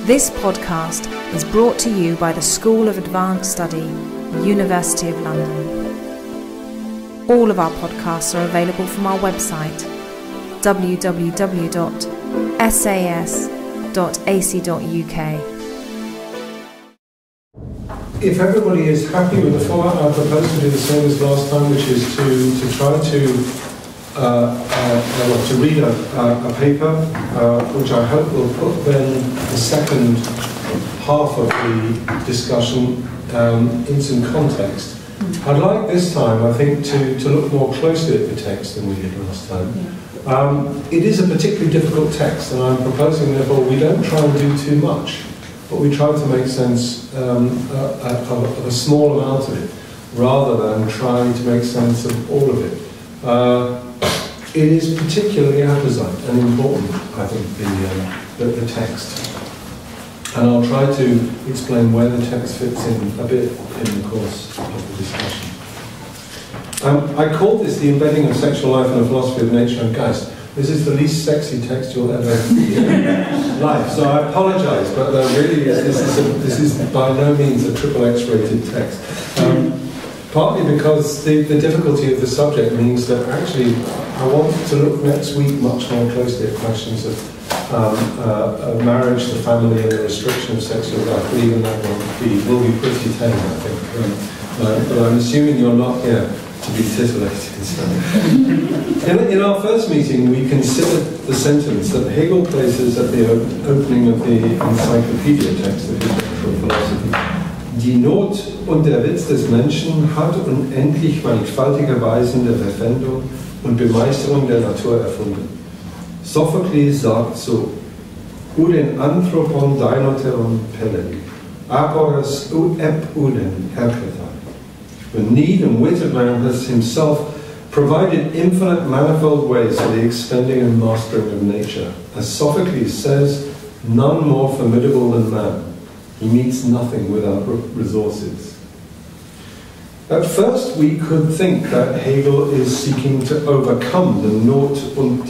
This podcast is brought to you by the School of Advanced Study, University of London. All of our podcasts are available from our website, www.sas.ac.uk. If everybody is happy with the format, I propose to do the same as last time, which is to try to read a paper, which I hope will put then the second half of the discussion in some context. I'd like this time, I think, to look more closely at the text than we did last time. It is a particularly difficult text, and I'm proposing, therefore, we don't try and do too much, but we try to make sense of a small amount of it, rather than trying to make sense of all of it. It is particularly apposite and important, I think, the text. And I'll try to explain where the text fits in a bit in the course of the discussion. I called this the embedding of sexual life in a philosophy of nature and Geist. This is the least sexy text you'll ever see in life, so I apologise, but really this is by no means a XXX rated text. Partly because the difficulty of the subject means that actually I want to look next week much more closely at questions of marriage, the family, and the restriction of sexual life. But even that will be pretty tame, I think. But I'm assuming you're not here to be titillated. So. In our first meeting, we considered the sentence that Hegel places at the opening of the encyclopedia text of his natural philosophy. Die Not und der Witz des Menschen hat unendlich mannigfaltige Weisen der Verwendung und Bemeisterung der Natur erfunden. Sophokles sagt so: Uden anthropon dainoteron pelen, aporas eb uden herpetai. The need and wit of man has himself provided infinite manifold ways for the expending and mastering of nature. As Sophocles says, none more formidable than man. He meets nothing without resources. At first, we could think that Hegel is seeking to overcome die Not und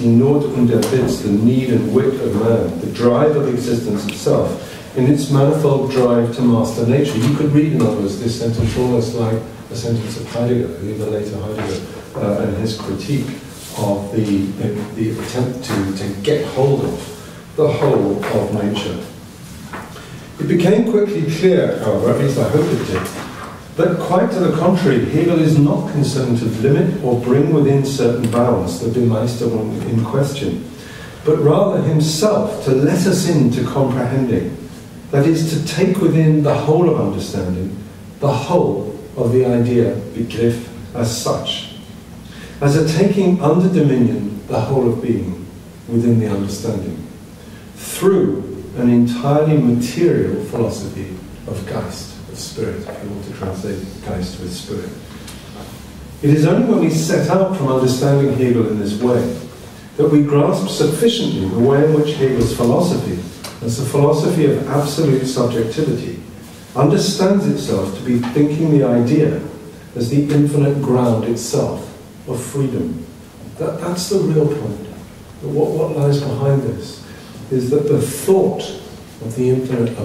der Witz, the need and wit of man, the drive of existence itself, in its manifold drive to master nature. You could read, in other words, this sentence almost like a sentence of Heidegger, the later Heidegger, and his critique of the attempt to get hold of the whole of nature. It became quickly clear, however, at least I hope it did, that quite to the contrary, Hegel is not concerned to limit or bring within certain bounds the Bemeisterung in question, but rather himself to let us into comprehending, that is, to take within the whole of understanding, the whole of the idea, Begriff, as such, as a taking under dominion the whole of being within the understanding, through an entirely material philosophy of Geist, of spirit, if you want to translate Geist with spirit. It is only when we set out from understanding Hegel in this way that we grasp sufficiently the way in which Hegel's philosophy, as a philosophy of absolute subjectivity, understands itself to be thinking the idea as the infinite ground itself of freedom. That's the real point. What lies behind this is that the thought of the infinite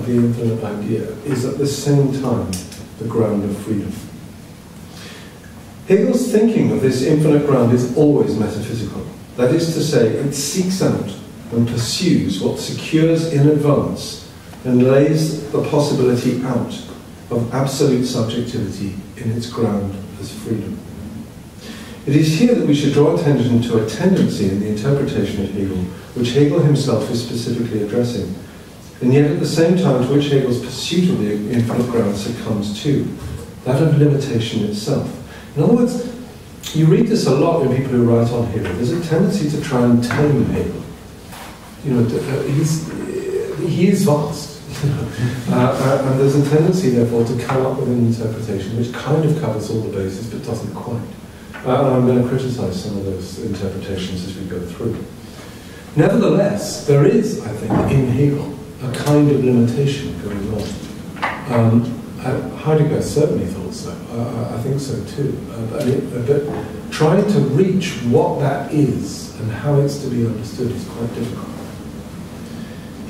idea is at the same time the ground of freedom. Hegel's thinking of this infinite ground is always metaphysical. That is to say, it seeks out and pursues what secures in advance and lays the possibility out of absolute subjectivity in its ground as freedom. It is here that we should draw attention to a tendency in the interpretation of Hegel, which Hegel himself is specifically addressing, and yet at the same time to which Hegel's pursuit of the infinite ground succumbs to, that of limitation itself. In other words, you read this a lot in people who write on Hegel. There's a tendency to try and tame Hegel. You know, he is vast. And there's a tendency, therefore, to come up with an interpretation which kind of covers all the bases but doesn't quite. And I'm going to criticize some of those interpretations as we go through. Nevertheless, there is, I think, in Hegel, a kind of limitation going on. Heidegger certainly thought so. I think so too. But trying to reach what that is and how it's to be understood is quite difficult.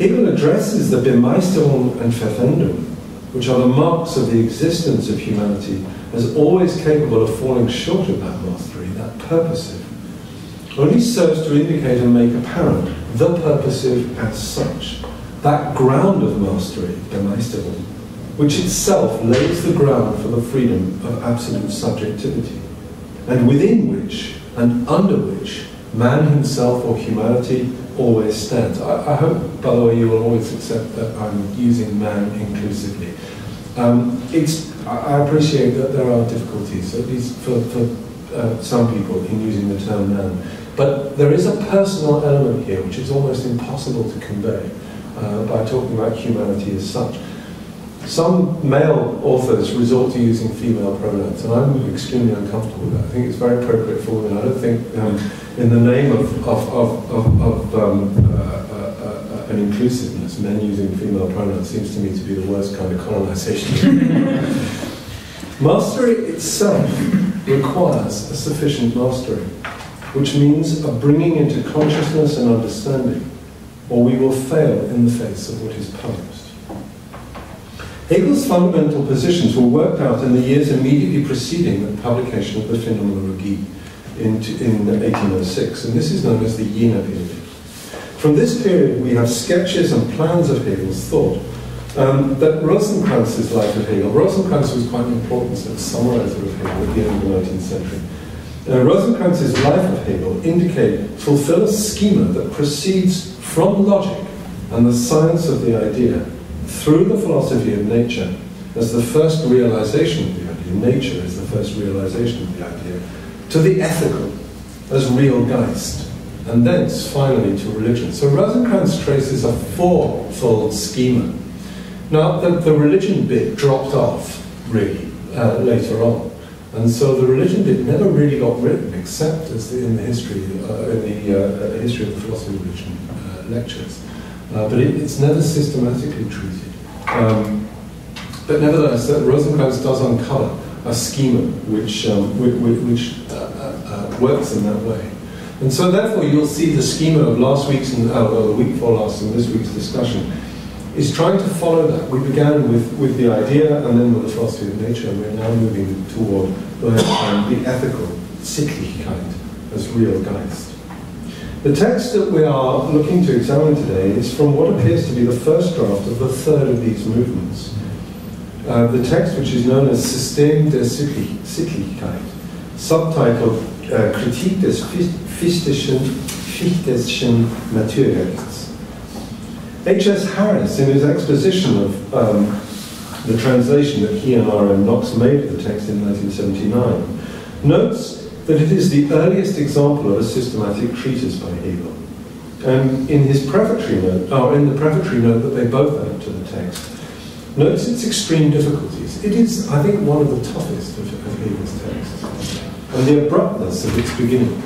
Hegel addresses the Bemeisterung and Verwendung, which are the marks of the existence of humanity, as always capable of falling short of that mastery, that purposive, only serves to indicate and make apparent the purposive as such, that ground of mastery, Bemeisterung, which itself lays the ground for the freedom of absolute subjectivity, and within which and under which man himself or humanity always stands. I hope, by the way, you will always accept that I'm using man inclusively. I appreciate that there are difficulties, at least for some people, in using the term man. But there is a personal element here which is almost impossible to convey by talking about humanity as such. Some male authors resort to using female pronouns, and I'm extremely uncomfortable with that. I think it's very appropriate for women. I don't think, in the name of an inclusiveness, men using female pronouns seems to me to be the worst kind of colonization. Mastery itself requires a sufficient mastery, which means a bringing into consciousness and understanding, or we will fail in the face of what is posed. Hegel's fundamental positions were worked out in the years immediately preceding the publication of the Phänomenologie in 1806, and this is known as the Jenaer period. From this period, we have sketches and plans of Hegel's thought. That Rosenkranz's life of Hegel, Rosenkranz was quite an important summarizer of Hegel at the end of the 19th century. Rosenkranz's life of Hegel fulfill a schema that proceeds from logic and the science of the idea through the philosophy of nature as the first realization of the idea, nature as the first realization of the idea, to the ethical as real Geist, and thence finally to religion. So Rosenkranz traces a fourfold schema. Now, the religion bit dropped off, really, later on. And so the religion bit never really got written, except as in the history, history of the philosophy of religion lectures. But it's never systematically treated. But nevertheless, Rosenkranz does uncover a schema which works in that way. And so therefore you'll see the schema of last week's, the week before last and this week's discussion is trying to follow that. We began with the idea and then with the philosophy of nature, and we're now moving toward the ethical, Sittlichkeit, as real Geist. The text that we are looking to examine today is from what appears to be the first draft of the third of these movements. The text, which is known as System der Sittlichkeit, subtitled Kritik des Fichteschen Naturrechts. H.S. Harris, in his exposition of the translation that he and R.M. Knox made of the text in 1979, notes that it is the earliest example of a systematic treatise by Hegel. And in his prefatory note, or in the prefatory note that they both add to the text, notes its extreme difficulties. It is, I think, one of the toughest of Hegel's texts, and the abruptness of its beginning.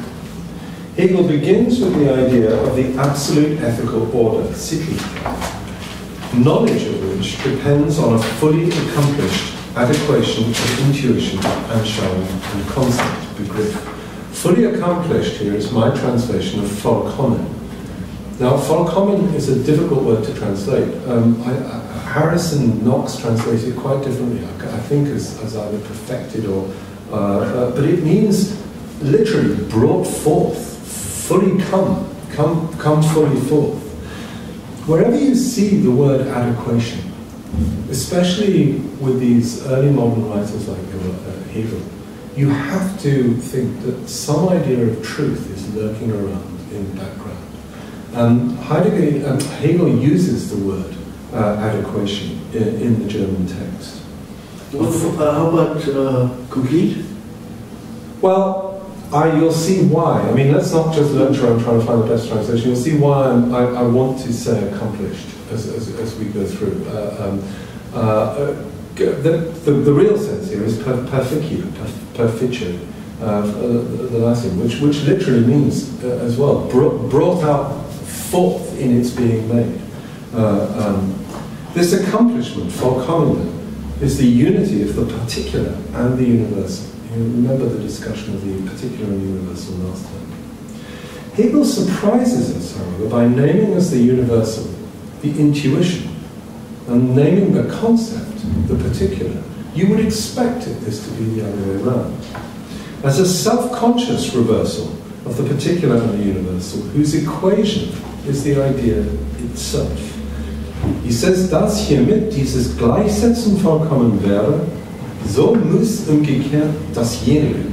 Hegel begins with the idea of the absolute ethical order, Sittlichkeit, knowledge of which depends on a fully accomplished adequation of intuition, Anschauung, and concept, Begriff. Fully accomplished here is my translation of vollkommen. Now, vollkommen is a difficult word to translate. Harris and Knox translated it quite differently, I think, as either perfected or... but it means literally brought forth, fully come fully forth. Wherever you see the word adequation, especially with these early modern writers like Hegel, you have to think that some idea of truth is lurking around in the background. Hegel uses the word adequation in the German text. How about complete? Well, you'll see why. I mean, let's not just lecture on trying to find the best translation. You'll see why I want to say accomplished as we go through. The real sense here is perficio, the Latin, which literally means as well brought out forth in its being made. This accomplishment, vollkommen, is the unity of the particular and the universal. You remember the discussion of the particular and universal last time. Hegel surprises us, however, by naming as the universal the intuition, and naming the concept, the particular, you would expect this to be the other way around. As a self-conscious reversal of the particular and the universal, whose equation is the idea itself. He says, dass hiermit dieses Gleichsetzen vollkommen wäre, so muss umgekehrt dasjenige,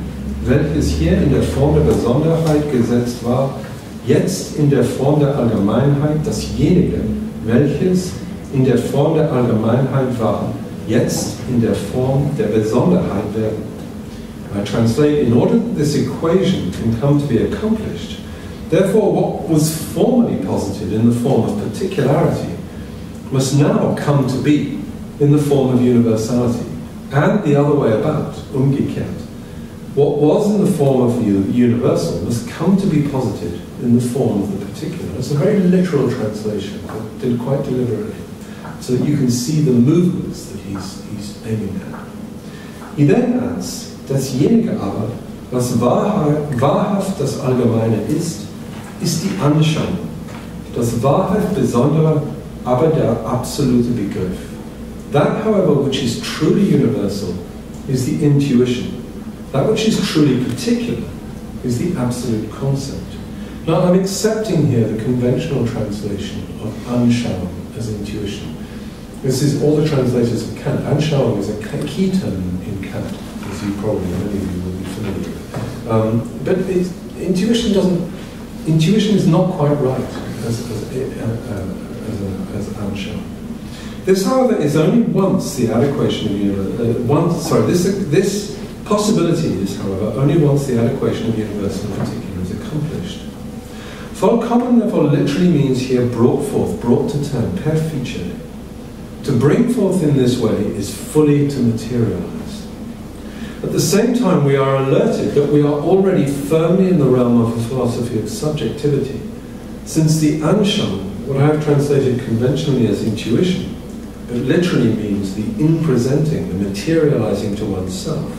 welches hier in der Form der Besonderheit gesetzt war, jetzt in der Form der Allgemeinheit dasjenige, welches in der Form der Allgemeinheit war, jetzt in der Form der Besonderheit werden. I translate, in order that this equation can come to be accomplished, therefore what was formerly posited in the form of particularity must now come to be in the form of universality, and the other way about, umgekehrt. What was in the form of the universal must come to be posited in the form of the particular. It's a very literal translation, but did quite deliberately, so that you can see the movements that he's aiming at. He then adds, dasjenige aber, was wahrhaft das Allgemeine ist die Anschauung. Das wahrhaft Besondere, aber der absolute Begriff. That, however, which is truly universal is the intuition. That which is truly particular is the absolute concept. Now, I'm accepting here the conventional translation of Anschauung as intuition. This is all the translators of Kant. Anschauung is a key term in Kant, as you probably, many of you will be familiar with. But intuition is not quite right as Anschauung. This, however, is only once the adequation of universal. This possibility is, however, only once the adequation of universal and particular is accomplished. Vollkommen, therefore, literally means here brought forth, brought to term, per feature. To bring forth in this way is fully to materialize. At the same time, we are alerted that we are already firmly in the realm of a philosophy of subjectivity, since the Anschauung, what I have translated conventionally as intuition, but literally means the in-presenting, the materializing to oneself,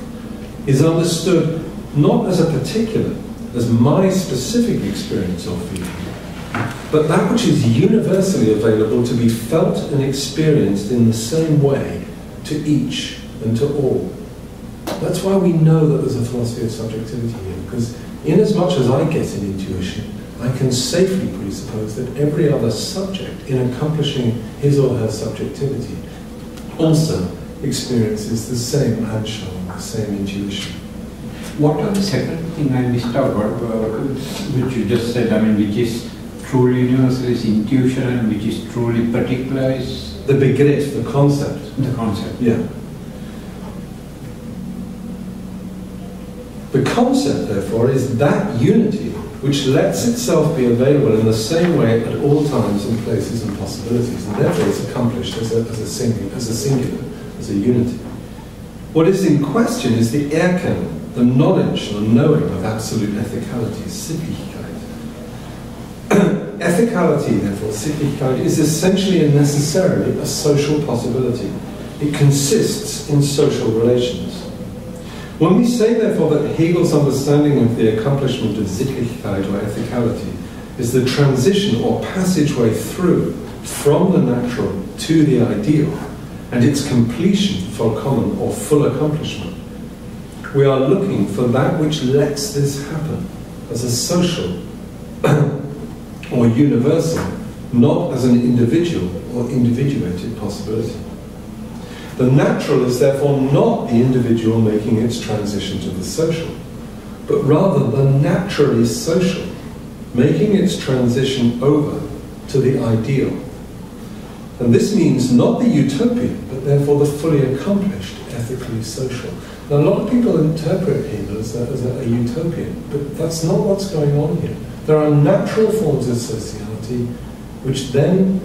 is understood not as a particular, as my specific experience of feeling, but that which is universally available to be felt and experienced in the same way to each and to all. That's why we know that there's a philosophy of subjectivity here, because inasmuch as I get an intuition, I can safely presuppose that every other subject, in accomplishing his or her subjectivity, also experiences the same Anschauung, the same intuition. What was the second thing I missed out, which you just said, I mean, which is truly universal is intuition, and which is truly particular is? The Begriff, the concept. The concept. Yeah. The concept, therefore, is that unity which lets itself be available in the same way at all times and places and possibilities, and therefore is accomplished as a singular, as a unity. What is in question is the Erkennen, the knowledge, the knowing of absolute ethicality, Sittlichkeit. Ethicality, therefore, Sittlichkeit, is essentially and necessarily a social possibility. It consists in social relations. When we say, therefore, that Hegel's understanding of the accomplishment of Sittlichkeit or ethicality is the transition or passageway through from the natural to the ideal, and its completion, vollkommen, or full accomplishment, we are looking for that which lets this happen as a social or universal, not as an individual or individuated possibility. The natural is therefore not the individual making its transition to the social, but rather the naturally social making its transition over to the ideal. And this means not the utopian, but therefore the fully accomplished, ethically social. Now, a lot of people interpret Hegel as a utopian, but that's not what's going on here. There are natural forms of sociality which then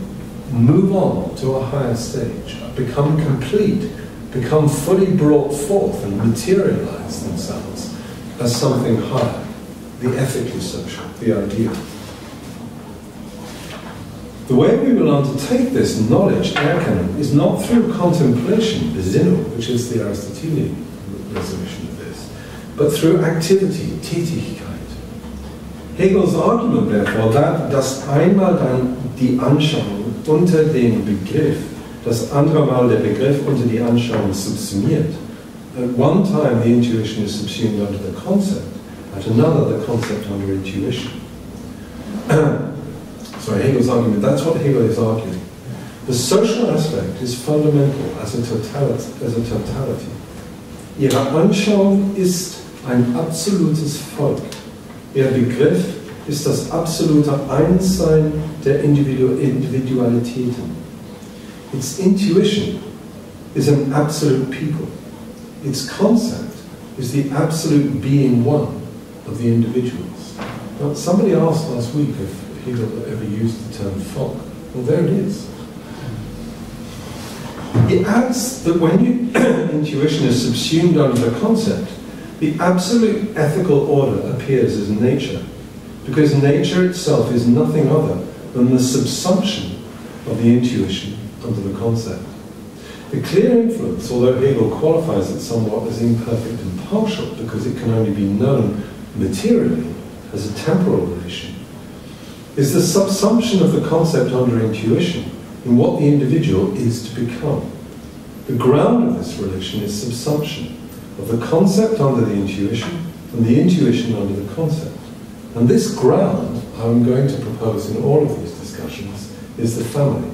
move on to a higher stage, become complete, become fully brought forth and materialize themselves as something higher, the ethically social, the ideal. The way we will undertake this knowledge, Erkennen, is not through contemplation, Besinnung, which is the Aristotelian resolution of this, but through activity, Tätigkeit. Hegels Argument, therefore, dass einmal dann die Anschauung unter den Begriff, das andere Mal der Begriff unter die Anschauung subsumiert. At one time the intuition is subsumed under the concept, at another the concept under intuition. Sorry, Hegel's argument, that's what Hegel is arguing. The social aspect is fundamental as a totality. Ihre Anschauung ist ein absolutes Volk. Ihr Begriff ist das absolute Einssein der Individualitäten. Its intuition is an absolute people. Its concept is the absolute being one of the individuals. Now, somebody asked last week if Hegel ever used the term folk. Well, there it is. He adds that when intuition is subsumed under the concept, the absolute ethical order appears as nature, because nature itself is nothing other than the subsumption of the intuition under the concept. The clear influence, although Hegel qualifies it somewhat as imperfect and partial, because it can only be known materially as a temporal relation, is the subsumption of the concept under intuition in what the individual is to become. The ground of this relation is subsumption of the concept under the intuition and the intuition under the concept. And this ground, I'm going to propose in all of these discussions, is the family.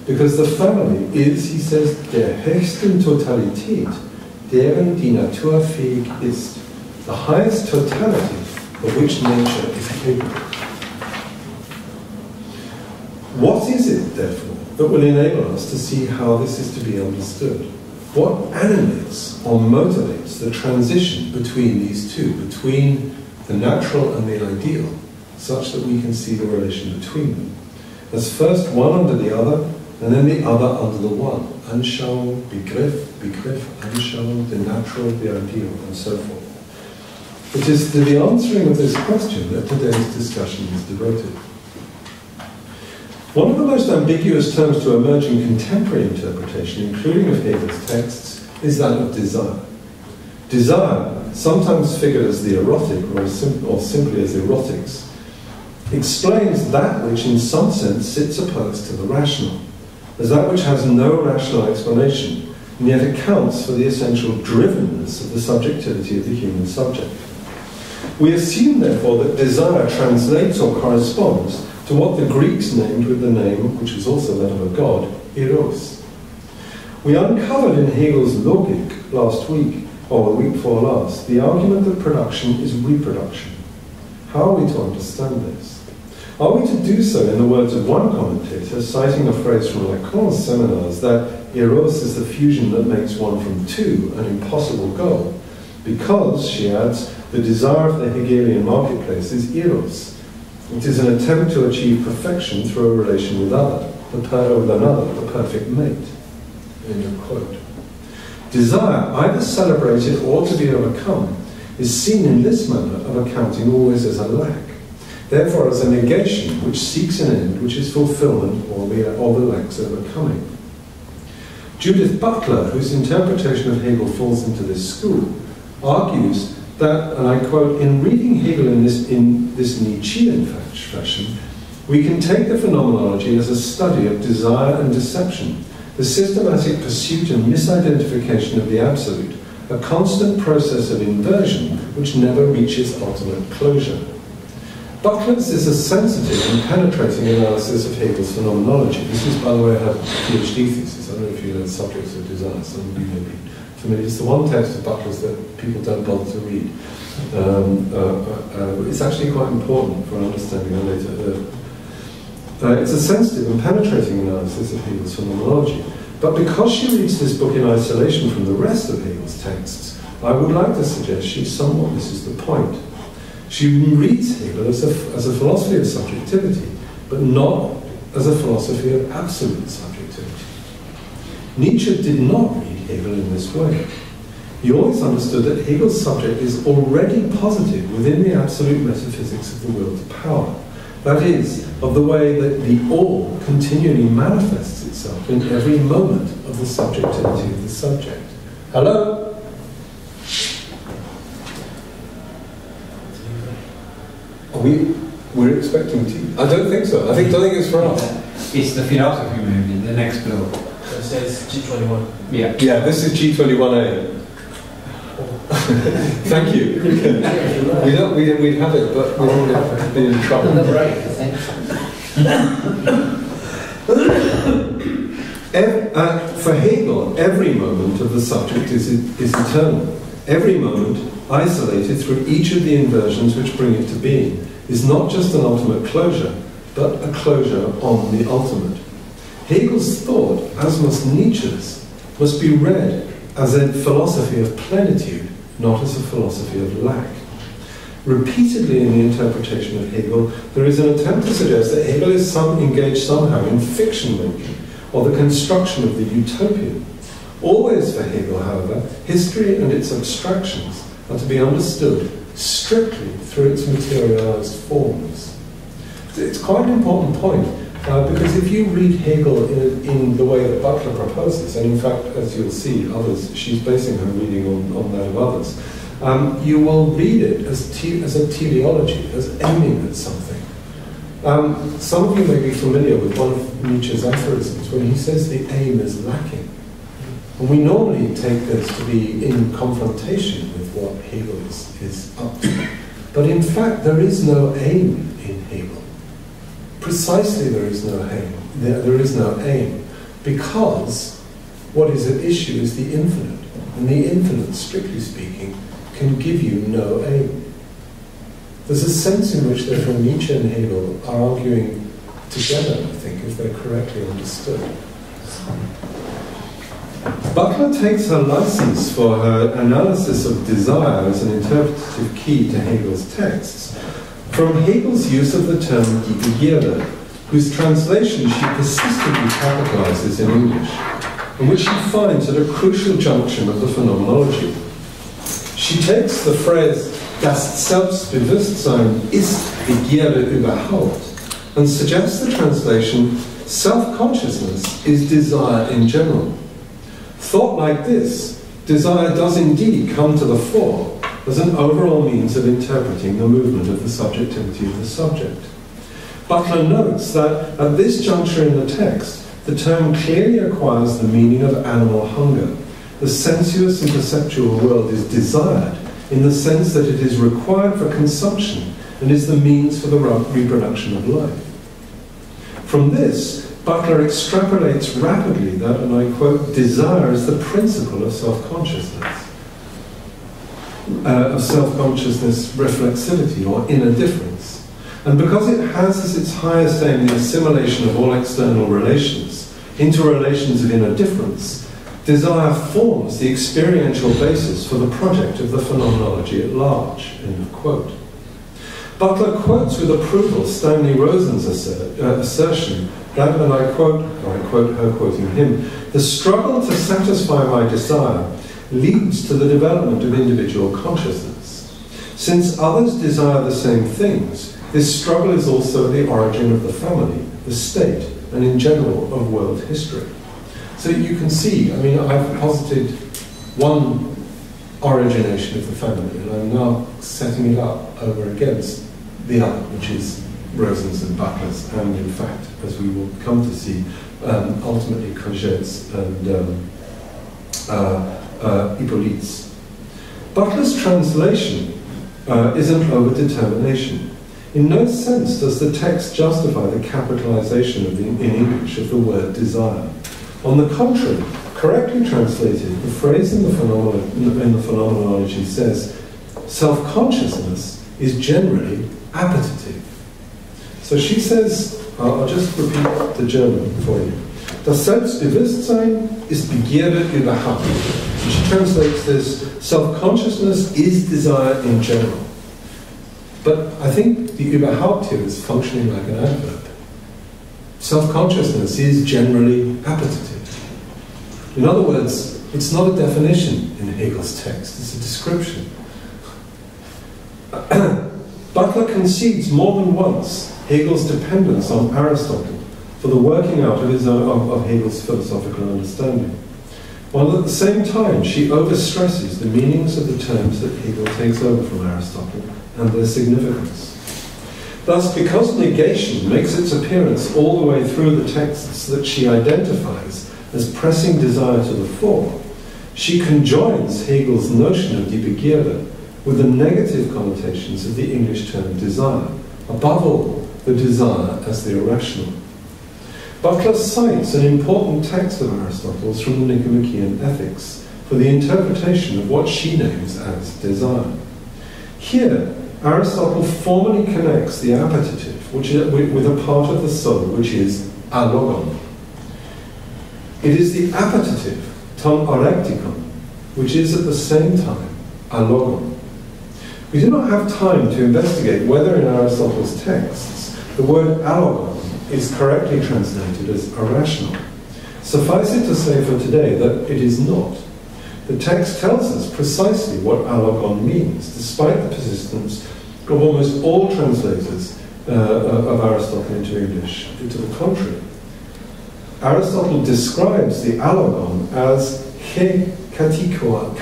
Because the family is, he says, der höchsten Totalität, deren die Natur fähig ist, the highest totality of which nature is capable. What is it, therefore, that will enable us to see how this is to be understood? What animates or motivates the transition between these two, between the natural and the ideal, such that we can see the relation between them? As first one under the other, and then the other under the one. Anschauung, Begriff, Anschauung, the natural, the ideal, and so forth. It is to the answering of this question that today's discussion is devoted. One of the most ambiguous terms to emerge in contemporary interpretation, including of Hegel's texts, is that of desire. Desire, sometimes figured as the erotic or simply as erotics, explains that which in some sense sits opposed to the rational, as that which has no rational explanation, and yet accounts for the essential drivenness of the subjectivity of the human subject. We assume, therefore, that desire translates or corresponds to what the Greeks named with the name, which is also that of a god, eros. We uncovered in Hegel's Logik last week, or the week before last, the argument that production is reproduction. How are we to understand this? Are we to do so in the words of one commentator, citing a phrase from Lacan's seminars, that eros is the fusion that makes one from two, an impossible goal, because, she adds, the desire of the Hegelian marketplace is eros. It is an attempt to achieve perfection through a relation with another, the perfect mate. End of quote. Desire, either celebrated or to be overcome, is seen in this manner of accounting always as a lack. Therefore, as a negation which seeks an end which is fulfillment or the lack's overcoming. Judith Butler, whose interpretation of Hegel falls into this school, argues that, and I quote, in reading Hegel in this Nietzschean fashion, we can take the phenomenology as a study of desire and deception, the systematic pursuit and misidentification of the absolute, a constant process of inversion which never reaches ultimate closure. Butler's is a sensitive and penetrating analysis of Hegel's phenomenology. This is, by the way, her PhD thesis. I don't know if you know the subjects of desire, some of you may be familiar. It's the one text of Butler's that people don't bother to read. It's actually quite important for understanding our later Earth. It's a sensitive and penetrating analysis of Hegel's phenomenology. But because she reads this book in isolation from the rest of Hegel's texts, I would like to suggest she somewhat misses the point. She reads Hegel as a philosophy of subjectivity, but not as a philosophy of absolute subjectivity. Nietzsche did not read Hegel in this way. He always understood that Hegel's subject is already posited within the absolute metaphysics of the will to power. That is, of the way that the all continually manifests itself in every moment of the subjectivity of the subject. Hello? We're expecting tea. I don't think so. I don't think it's for us. It's the philosophy, maybe, the next blow. It says G21. Yeah. Yeah, this is G21A. Thank you. We'd have it, but we would have been in trouble. Right, For Hegel, every moment of the subject is eternal. Every moment, isolated through each of the inversions which bring it to being, is not just an ultimate closure, but a closure on the ultimate. Hegel's thought, as must Nietzsche's, must be read as a philosophy of plenitude, not as a philosophy of lack. Repeatedly in the interpretation of Hegel, there is an attempt to suggest that Hegel is engaged somehow in fiction-making, or the construction of the utopian. Always for Hegel, however, history and its abstractions are to be understood strictly through its materialized forms. It's quite an important point, because if you read Hegel in the way that Butler proposes, and in fact, as you'll see, she's basing her reading on that of others, you will read it as a teleology, as aiming at something. Some of you may be familiar with one of Nietzsche's aphorisms when he says the aim is lacking. And we normally take this to be in confrontation with what Hegel is up to. But in fact, there is no aim in Hegel. Precisely there is no aim. There is no aim. Because what is at issue is the infinite. And the infinite, strictly speaking, can give you no aim. There's a sense in which, therefore, Nietzsche and Hegel are arguing together, I think, if they're correctly understood. Butler takes her license for her analysis of desire as an interpretative key to Hegel's texts from Hegel's use of the term die Begierde, whose translation she persistently capitalizes in English, and which she finds at a crucial junction of the phenomenology. She takes the phrase Das Selbstbewusstsein ist Begierde überhaupt and suggests the translation self-consciousness is desire in general. Thought like this, desire does indeed come to the fore as an overall means of interpreting the movement of the subjectivity of the subject. Butler notes that at this juncture in the text, the term clearly acquires the meaning of animal hunger. The sensuous and perceptual world is desired in the sense that it is required for consumption and is the means for the reproduction of life. From this, Butler extrapolates rapidly that, and I quote, desire is the principle of self-consciousness reflexivity or inner difference. And because it has as its highest aim the assimilation of all external relations into relations of inner difference, desire forms the experiential basis for the project of the phenomenology at large, end of quote. Butler quotes with approval Stanley Rosen's assertion that, and I quote her quoting him, the struggle to satisfy my desire leads to the development of individual consciousness. Since others desire the same things, this struggle is also the origin of the family, the state, and in general of world history. So you can see, I mean, I've posited one origination of the family, and I'm now setting it up over against the other, which is Rosen's and Butler's, and in fact, as we will come to see, ultimately Cogette's and Hippolyte's. Butler's translation is an overdetermination. In no sense does the text justify the capitalization in English of the word desire. On the contrary, correctly translated, the phrase in the phenomenology says, self-consciousness is generally appetitive. So she says, I'll just repeat the German for you. Das Selbstbewusstsein ist Begierde überhaupt. And she translates this, self-consciousness is desire in general. But I think the überhaupt here is functioning like an adverb. Self-consciousness is generally appetitive. In other words, it's not a definition in Hegel's text, it's a description. Butler concedes more than once Hegel's dependence on Aristotle for the working out of Hegel's philosophical understanding, while at the same time she overstresses the meanings of the terms that Hegel takes over from Aristotle and their significance. Thus, because negation makes its appearance all the way through the texts that she identifies as pressing desire to the fore, she conjoins Hegel's notion of die Begierde with the negative connotations of the English term desire, above all, the desire as the irrational. Butler cites an important text of Aristotle's from the Nicomachean Ethics for the interpretation of what she names as desire. Here, Aristotle formally connects the appetitive with a part of the soul which is alogon. It is the appetitive, ton orecticon, which is at the same time alogon. We do not have time to investigate whether in Aristotle's texts the word alogon is correctly translated as irrational. Suffice it to say for today that it is not. The text tells us precisely what alogon means, despite the persistence of almost all translators of Aristotle into English. To the contrary, Aristotle describes the alogon as he katikoon.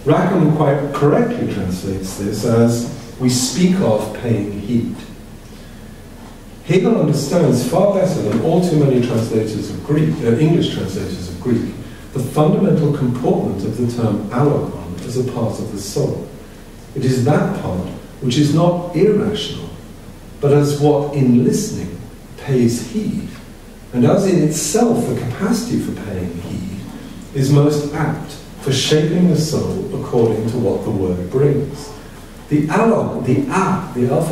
Rackham quite correctly translates this as we speak of paying heed. Hegel understands far better than all too many translators of Greek, English translators of Greek, the fundamental comportment of the term alogon as a part of the soul. It is that part which is not irrational, but as what in listening pays heed, and as in itself the capacity for paying heed is most apt for shaping the soul according to what the word brings. The alpha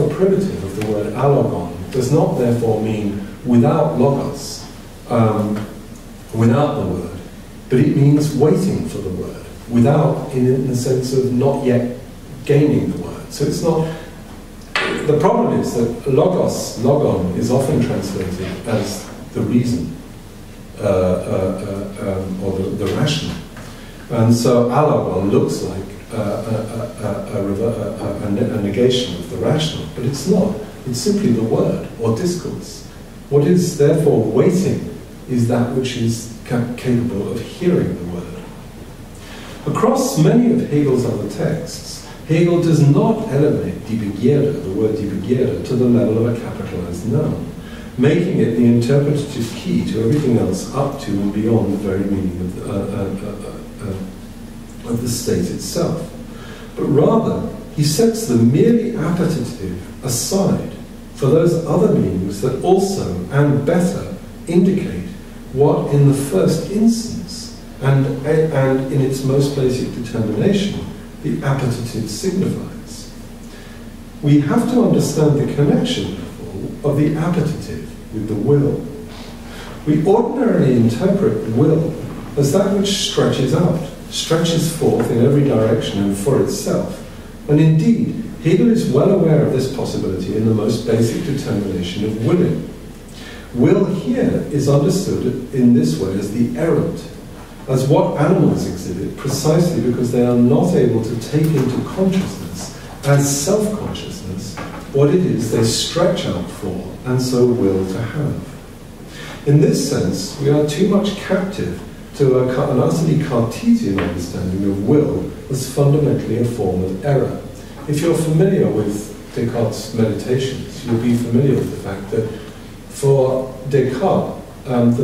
privative of the word alogon does not therefore mean without logos, without the word, but it means waiting for the word, without, in the sense of not yet gaining the word. So it's not, the problem is that logon, is often translated as the reason, or the rational. And so alogon looks like a negation of the rational, but it's not. It's simply the word, or discourse. What is therefore waiting is that which is capable of hearing the word. Across many of Hegel's other texts, Hegel does not elevate die Begierde, the word die Begierde, to the level of a capitalized noun, making it the interpretative key to everything else up to and beyond the very meaning of the state itself. But rather, he sets the merely appetitive aside for those other meanings that also and better indicate what in the first instance and in its most basic determination the appetitive signifies. We have to understand the connection, therefore, of the appetitive with the will. We ordinarily interpret will as that which stretches out, stretches forth in every direction and for itself. And indeed, Hegel is well aware of this possibility in the most basic determination of willing. Will here is understood in this way as the errant, as what animals exhibit precisely because they are not able to take into consciousness as self-consciousness what it is they stretch out for and so will to have. In this sense, we are too much captive to an utterly Cartesian understanding of will as fundamentally a form of error. If you're familiar with Descartes' meditations, you'll be familiar with the fact that for Descartes, the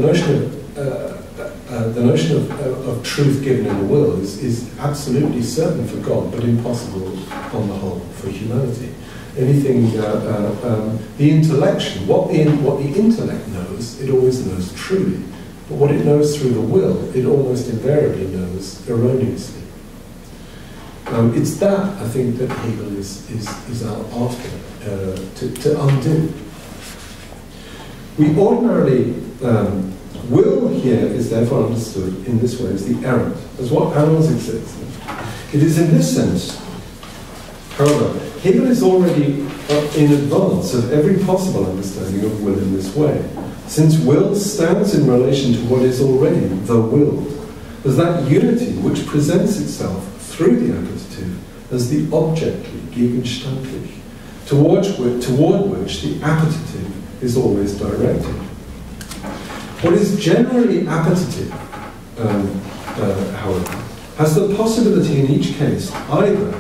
notion of truth given in the will is absolutely certain for God, but impossible on the whole for humanity. Anything, the intellection, what the intellect knows, it always knows truly. But what it knows through the will, it almost invariably knows erroneously. It's that, I think, that Hegel is out after, to undo. We ordinarily, will here is therefore understood in this way as the errant, as what animals exhibit. It is in this sense, however, Hegel is already in advance of every possible understanding of will in this way, since will stands in relation to what is already the willed, as that unity which presents itself through the appetitive as the objectly, gegenständlich, toward which the appetitive is always directed. What is generally appetitive, however, has the possibility in each case either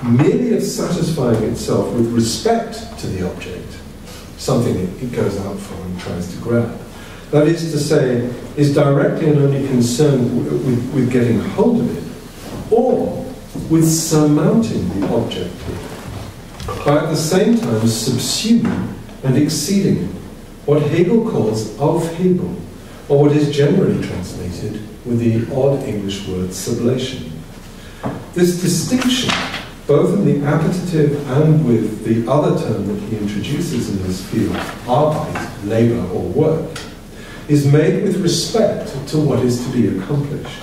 merely of satisfying itself with respect to the object, something it goes out for and tries to grab. That is to say, is directly and only concerned with getting hold of it, or with surmounting the object, by at the same time subsuming and exceeding it, what Hegel calls Aufhebung, or what is generally translated with the odd English word sublation. This distinction, both in the appetitive and with the other term that he introduces in this field, Arbeit, labour or work, is made with respect to what is to be accomplished.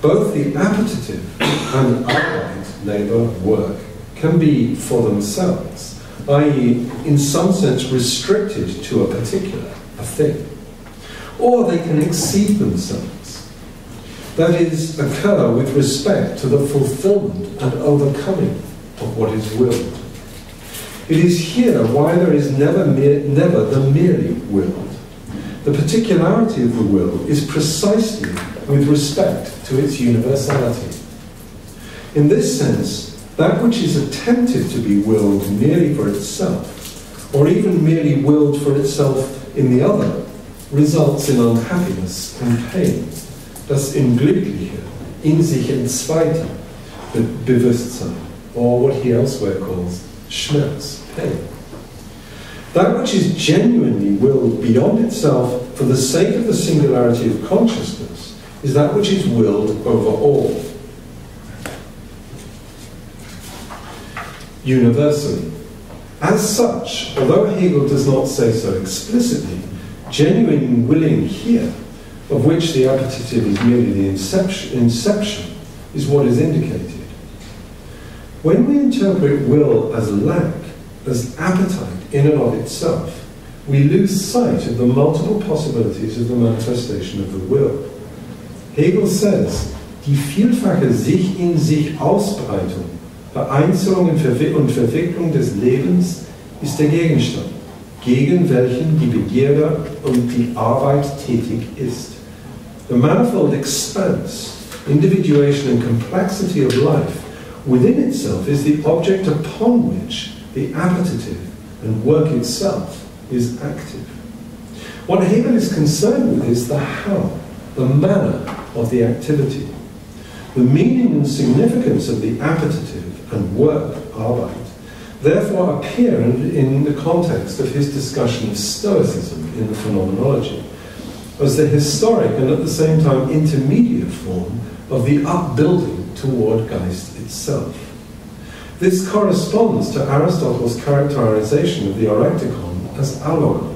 Both the appetitive and Arbeit, labour, work, can be for themselves, i.e., in some sense restricted to a particular, a thing. Or they can exceed themselves. That is, occur with respect to the fulfillment and overcoming of what is willed. It is here why there is never the merely willed. The particularity of the will is precisely with respect to its universality. In this sense, that which is attempted to be willed merely for itself, or even merely willed for itself in the other, results in unhappiness and pain. Das im Glückliche, in sich entzweite, Bewusstsein, or what he elsewhere calls Schmerz, pain. That which is genuinely willed beyond itself for the sake of the singularity of consciousness is that which is willed over all. Universally. As such, although Hegel does not say so explicitly, genuine willing here, of which the appetitive is merely the inception, is what is indicated. When we interpret will as lack, as appetite in and of itself, we lose sight of the multiple possibilities of the manifestation of the will. Hegel says, die vielfache sich in sich Ausbreitung, Vereinzelung und Verwicklung des Lebens ist der Gegenstand, gegen welchen die Begierde und die Arbeit tätig ist. The manifold expanse, individuation and complexity of life within itself is the object upon which the appetitive and work itself is active. What Hegel is concerned with is the how, the manner of the activity. The meaning and significance of the appetitive and work, Arbeit, therefore appear in the context of his discussion of Stoicism in the Phenomenology, as the historic and at the same time intermediate form of the upbuilding toward Geist itself. This corresponds to Aristotle's characterization of the Orecticon as allogon.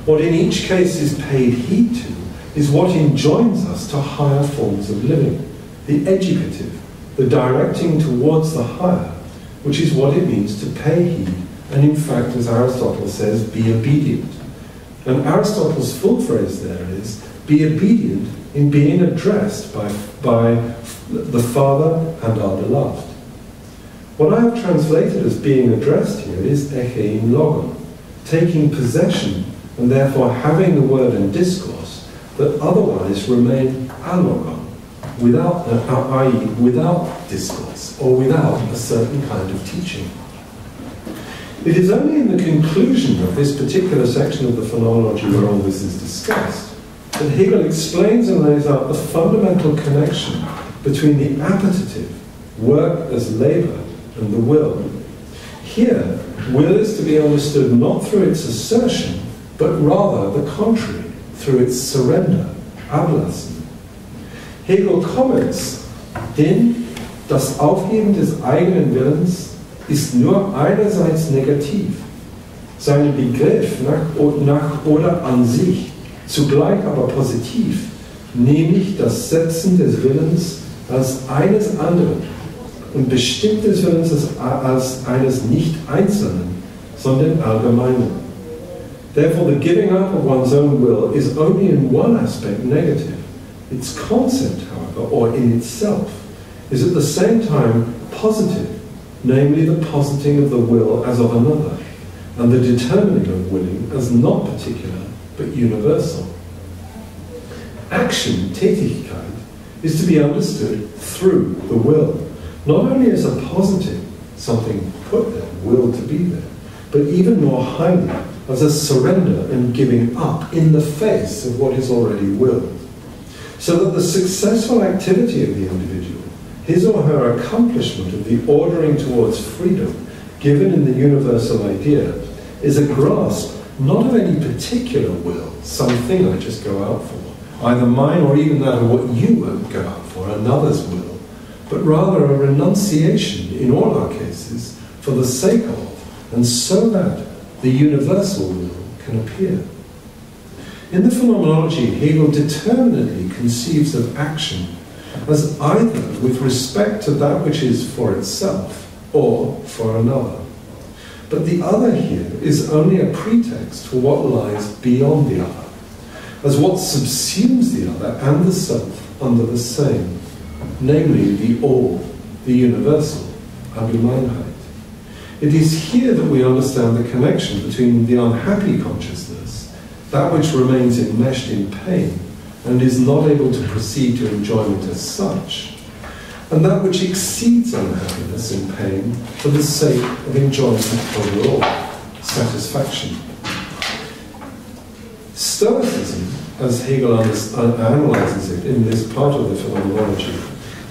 What in each case is paid heed to is what enjoins us to higher forms of living, the educative, the directing towards the higher, which is what it means to pay heed, and in fact, as Aristotle says, be obedient. And Aristotle's full phrase there is, be obedient in being addressed by the Father and our beloved. What I have translated as being addressed here is echein logon, taking possession and therefore having the word and discourse that otherwise remain allogon, without, i.e. without discourse, or without a certain kind of teaching. It is only in the conclusion of this particular section of the Phenomenology where all this is discussed that Hegel explains and lays out the fundamental connection between the appetitive, work as labour, and the will. Here, will is to be understood not through its assertion, but rather the contrary, through its surrender, Ablassen. Hegel comments, denn das Aufgeben des eigenen Willens ist nur einerseits negativ, sein Begriff nach oder an sich, zugleich aber positiv, nämlich das Setzen des Willens als eines anderen und bestimmt des Willens als eines nicht einzelnen, sondern allgemeinen. Therefore, the giving up of one's own will is only in one aspect negative. Its concept, however, or in itself, is at the same time positive, namely the positing of the will as of another, and the determining of willing as not particular, but universal. Action, Tätigkeit, is to be understood through the will, not only as a positive, something put there, will to be there, but even more highly as a surrender and giving up in the face of what is already willed. So that the successful activity of the individual, his or her accomplishment of the ordering towards freedom given in the universal idea, is a grasp not of any particular will, something I just go out for, either mine or even that of what you won't go out for, another's will, but rather a renunciation, in all our cases, for the sake of, and so that the universal will can appear. In the Phenomenology, Hegel determinedly conceives of action as either with respect to that which is for itself or for another. But the other here is only a pretext for what lies beyond the other, as what subsumes the other and the self under the same, namely the all, the universal, Allgemeinheit. It is here that we understand the connection between the unhappy consciousness, that which remains enmeshed in pain and is not able to proceed to enjoyment as such, and that which exceeds unhappiness and pain for the sake of enjoyment overall, satisfaction. Stoicism, as Hegel analyzes it in this part of the Phenomenology,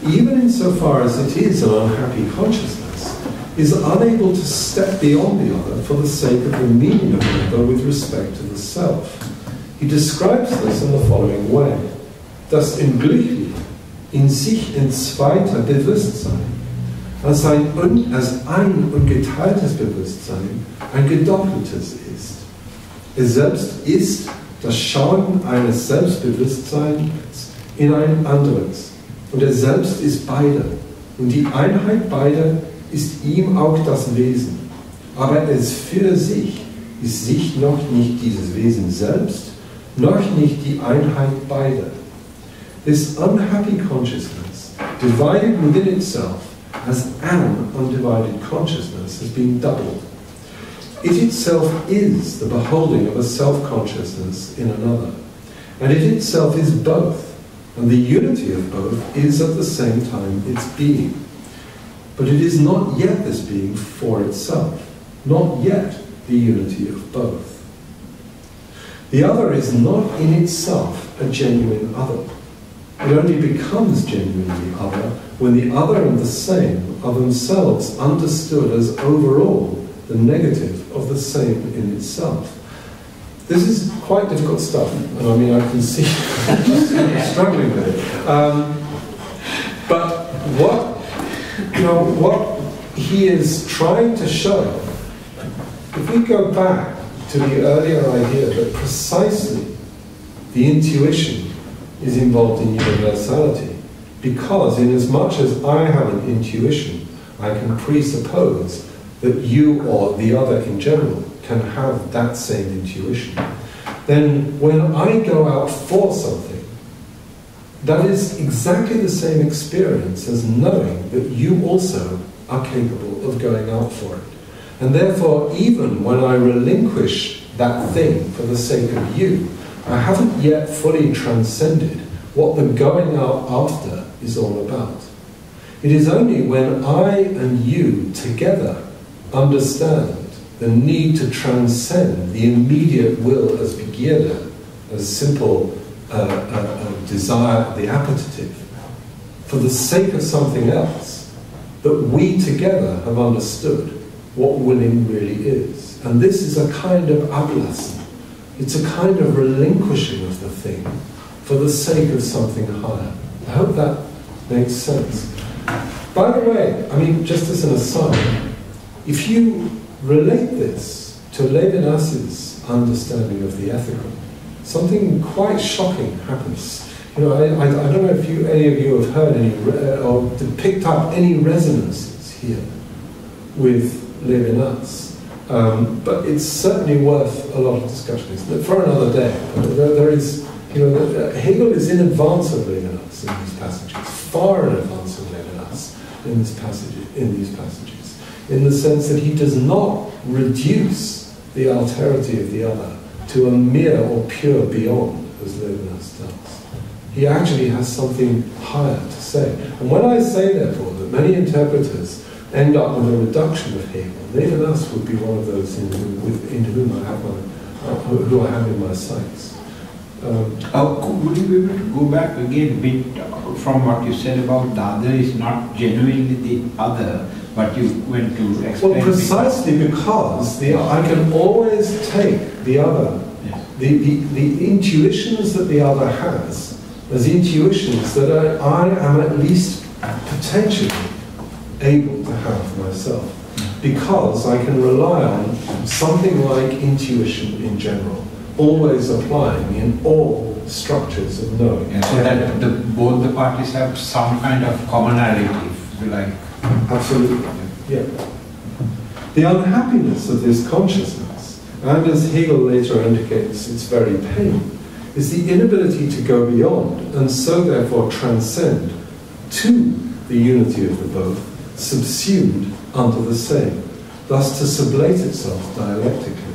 even insofar as it is an unhappy consciousness, is unable to step beyond the other for the sake of the meaning of the other with respect to the self. He describes this in the following way: Das im Glücklichen in sich entzweiter Bewusstsein, als ein ungeteiltes Bewusstsein ein gedoppeltes ist. Es selbst ist das Schauen eines Selbstbewusstseins in ein anderes. Und er selbst ist beide. Und die Einheit beider ist ihm auch das Wesen. Aber es für sich ist sich noch nicht dieses Wesen selbst, noch nicht die Einheit beider. This unhappy consciousness, divided within itself, as an undivided consciousness, has been doubled. It itself is the beholding of a self-consciousness in another, and it itself is both, and the unity of both is at the same time its being. But it is not yet this being for itself, not yet the unity of both. The other is not in itself a genuine other. It only becomes genuinely other when the other and the same are themselves understood as overall the negative of the same in itself. This is quite difficult stuff, and I mean I can see I'm struggling with it. But what he is trying to show, if we go back to the earlier idea that precisely the intuition is involved in universality, because inasmuch as I have an intuition, I can presuppose that you or the other in general can have that same intuition. Then when I go out for something, that is exactly the same experience as knowing that you also are capable of going out for it. And therefore, even when I relinquish that thing for the sake of you, I haven't yet fully transcended what the going out after is all about. It is only when I and you together understand the need to transcend the immediate will as Begierde, as simple desire, the appetitive, for the sake of something else, that we together have understood what willing really is. And this is a kind of ablassen. It's a kind of relinquishing of the thing for the sake of something higher. I hope that makes sense. By the way, I mean, just as an aside, if you relate this to Levinas's understanding of the ethical, something quite shocking happens. You know, I don't know if any of you have heard any, or picked up any resonances here with Levinas. But it's certainly worth a lot of discussion. It's for another day. There is, you know, Hegel is in advance of Levinas in these passages, far in advance of Levinas in these passages, in the sense that he does not reduce the alterity of the other to a mere or pure beyond, as Levinas does. He actually has something higher to say. And when I say, therefore, that many interpreters end up with a reduction of Hegel, Levinas would be one of those in whom I have who I have in my sights. Would you be able to go back again a bit from what you said about the other is not genuinely the other, but you went to explain? Well, precisely because I can always take the other, yes. the intuitions that the other has, as intuitions that I am at least potentially able to have myself, because I can rely on something like intuition in general, always applying in all structures of knowing. And so that both the parties have some kind of commonality, if you like. Absolutely, yeah. The unhappiness of this consciousness, and as Hegel later indicates, its very pain, is the inability to go beyond, and so therefore transcend, to the unity of the both, subsumed under the same, thus to sublate itself dialectically.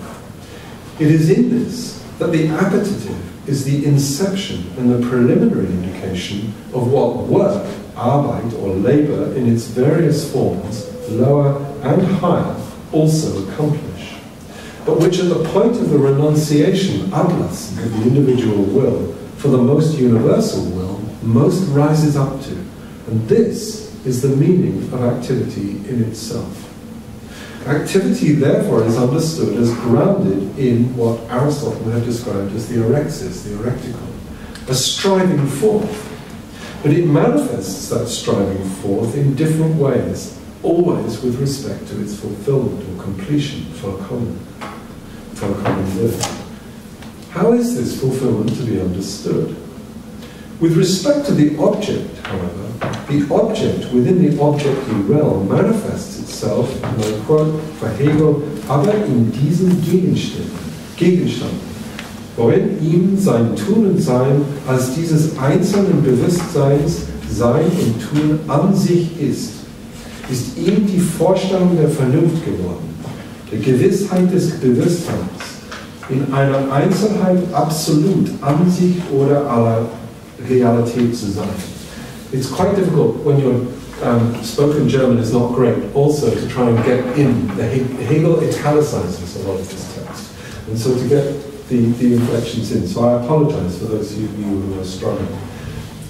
It is in this that the appetitive is the inception and the preliminary indication of what work, Arbeit or labour in its various forms, lower and higher, also accomplish, but which at the point of the renunciation, Ablassen, of the individual will, for the most universal will, most rises up to, and this is the meaning of activity in itself. Activity, therefore, is understood as grounded in what Aristotle had described as the orexis, the erectical, a striving forth. But it manifests that striving forth in different ways, always with respect to its fulfillment or completion for a common good. How is this fulfillment to be understood? With respect to the object, however, the object within the objective realm manifests itself, and I quote for Hegel, aber in diesem Gegenstand, worin ihm sein Tun und Sein als dieses einzelnen Bewusstseins, Sein und Tun an sich ist ihm die Vorstellung der Vernunft geworden, der Gewissheit des Bewusstseins, in einer Einzelheit absolut an sich oder aller Realität zu sein. It's quite difficult when your spoken German is not great also to try and get in. Hegel italicizes a lot of this text, and so to get the inflections in. So I apologize for those of you who are struggling.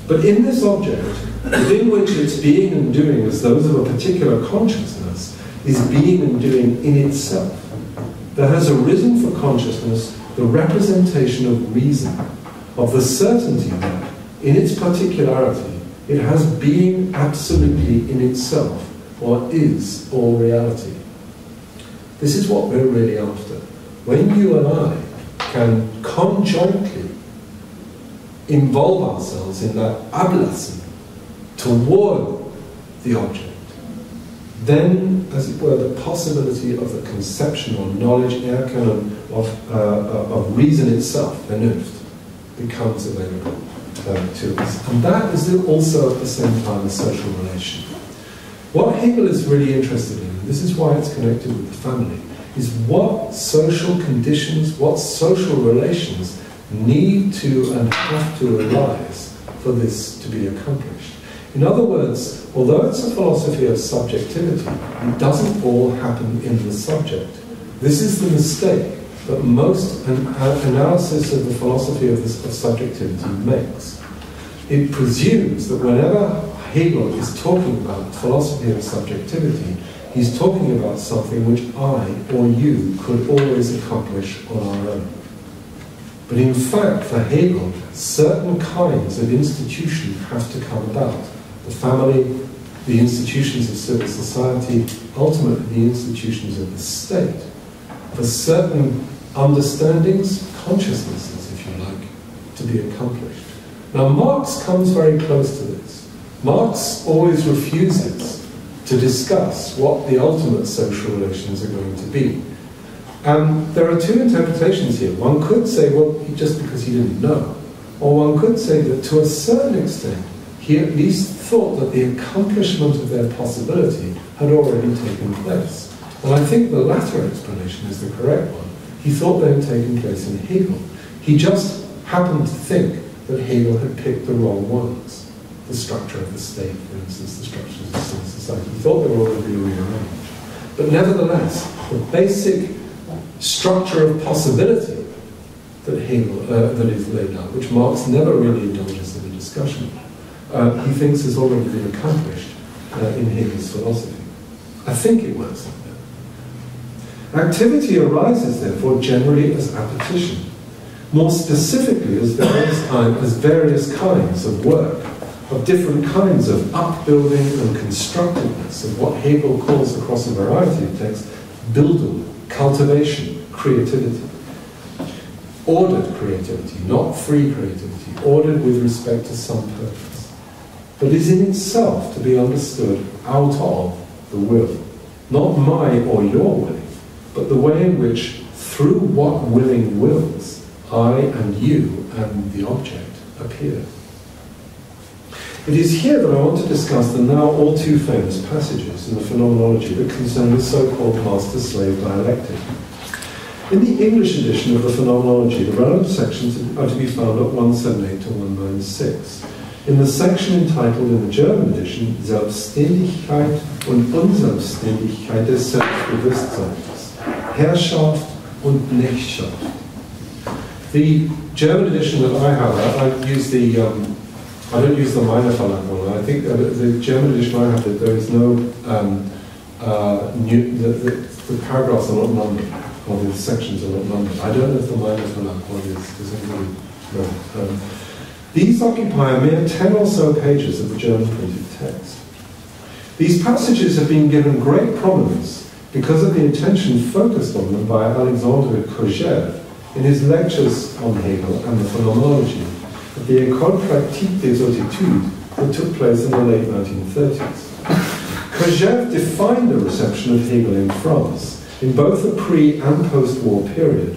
But in this object, within which its being and doing as those of a particular consciousness is being and doing in itself, there has arisen for consciousness the representation of reason, of the certainty that, in its particularity, it has being absolutely in itself, or is all reality. This is what we're really after. When you and I can conjointly involve ourselves in that Ablassen toward the object, then, as it were, the possibility of the conception or knowledge, erkennen, of reason itself, Vernunft, becomes available to us. And that is also at the same time a social relation. What Hegel is really interested in, and this is why it's connected with the family, is what social conditions, what social relations need to and have to arise for this to be accomplished. In other words, although it's a philosophy of subjectivity, it doesn't all happen in the subject. This is the mistake that most analysis of the philosophy of subjectivity makes. It presumes that whenever Hegel is talking about philosophy of subjectivity, he's talking about something which I or you could always accomplish on our own. But in fact, for Hegel, certain kinds of institution have to come about. The family, the institutions of civil society, ultimately the institutions of the state. For certain understandings, consciousnesses, if you like, to be accomplished. Now, Marx comes very close to this. Marx always refuses to discuss what the ultimate social relations are going to be. There are two interpretations here. One could say, well, just because he didn't know. Or one could say that to a certain extent, he at least thought that the accomplishment of their possibility had already taken place. And I think the latter explanation is the correct one. He thought they had taken place in Hegel. He just happened to think that Hegel had picked the wrong ones. The structure of the state, for instance, the structure of the civil society. He thought they were all going to be rearranged. But nevertheless, the basic structure of possibility that Hegel that is laid out, which Marx never really indulges in a discussion, he thinks has already been accomplished in Hegel's philosophy. I think it was. Activity arises, therefore, generally as appetition. More specifically, as various kinds of work, of different kinds of upbuilding and constructiveness, of what Hegel calls across a variety of texts, Bildung, cultivation, creativity. Ordered creativity, not free creativity, ordered with respect to some purpose, but is in itself to be understood out of the will. Not my or your willing, but the way in which, through what willing wills, I and you and the object appear. It is here that I want to discuss the now all too famous passages in the Phenomenology that concern the so-called master-slave dialectic. In the English edition of the Phenomenology, the relevant sections are to be found at 178 to 196. In the section entitled in the German edition, Selbstständigkeit und Unselbstständigkeit des Selbstbewusstseins, Herrschaft und Knechtschaft. The German edition that I have, I don't use the minor Verlag one. I think the German edition I have, that there is no the paragraphs are not numbered, or the sections are not numbered. I don't know if the minor Verlag one is. Does anybody know? These occupy a mere 10 or so pages of the German printed text. These passages have been given great prominence because of the attention focused on them by Alexandre Kojève in his lectures on Hegel and the Phenomenology at the École Pratique des Hautes Études that took place in the late 1930s. Kojève defined the reception of Hegel in France in both the pre- and post-war period,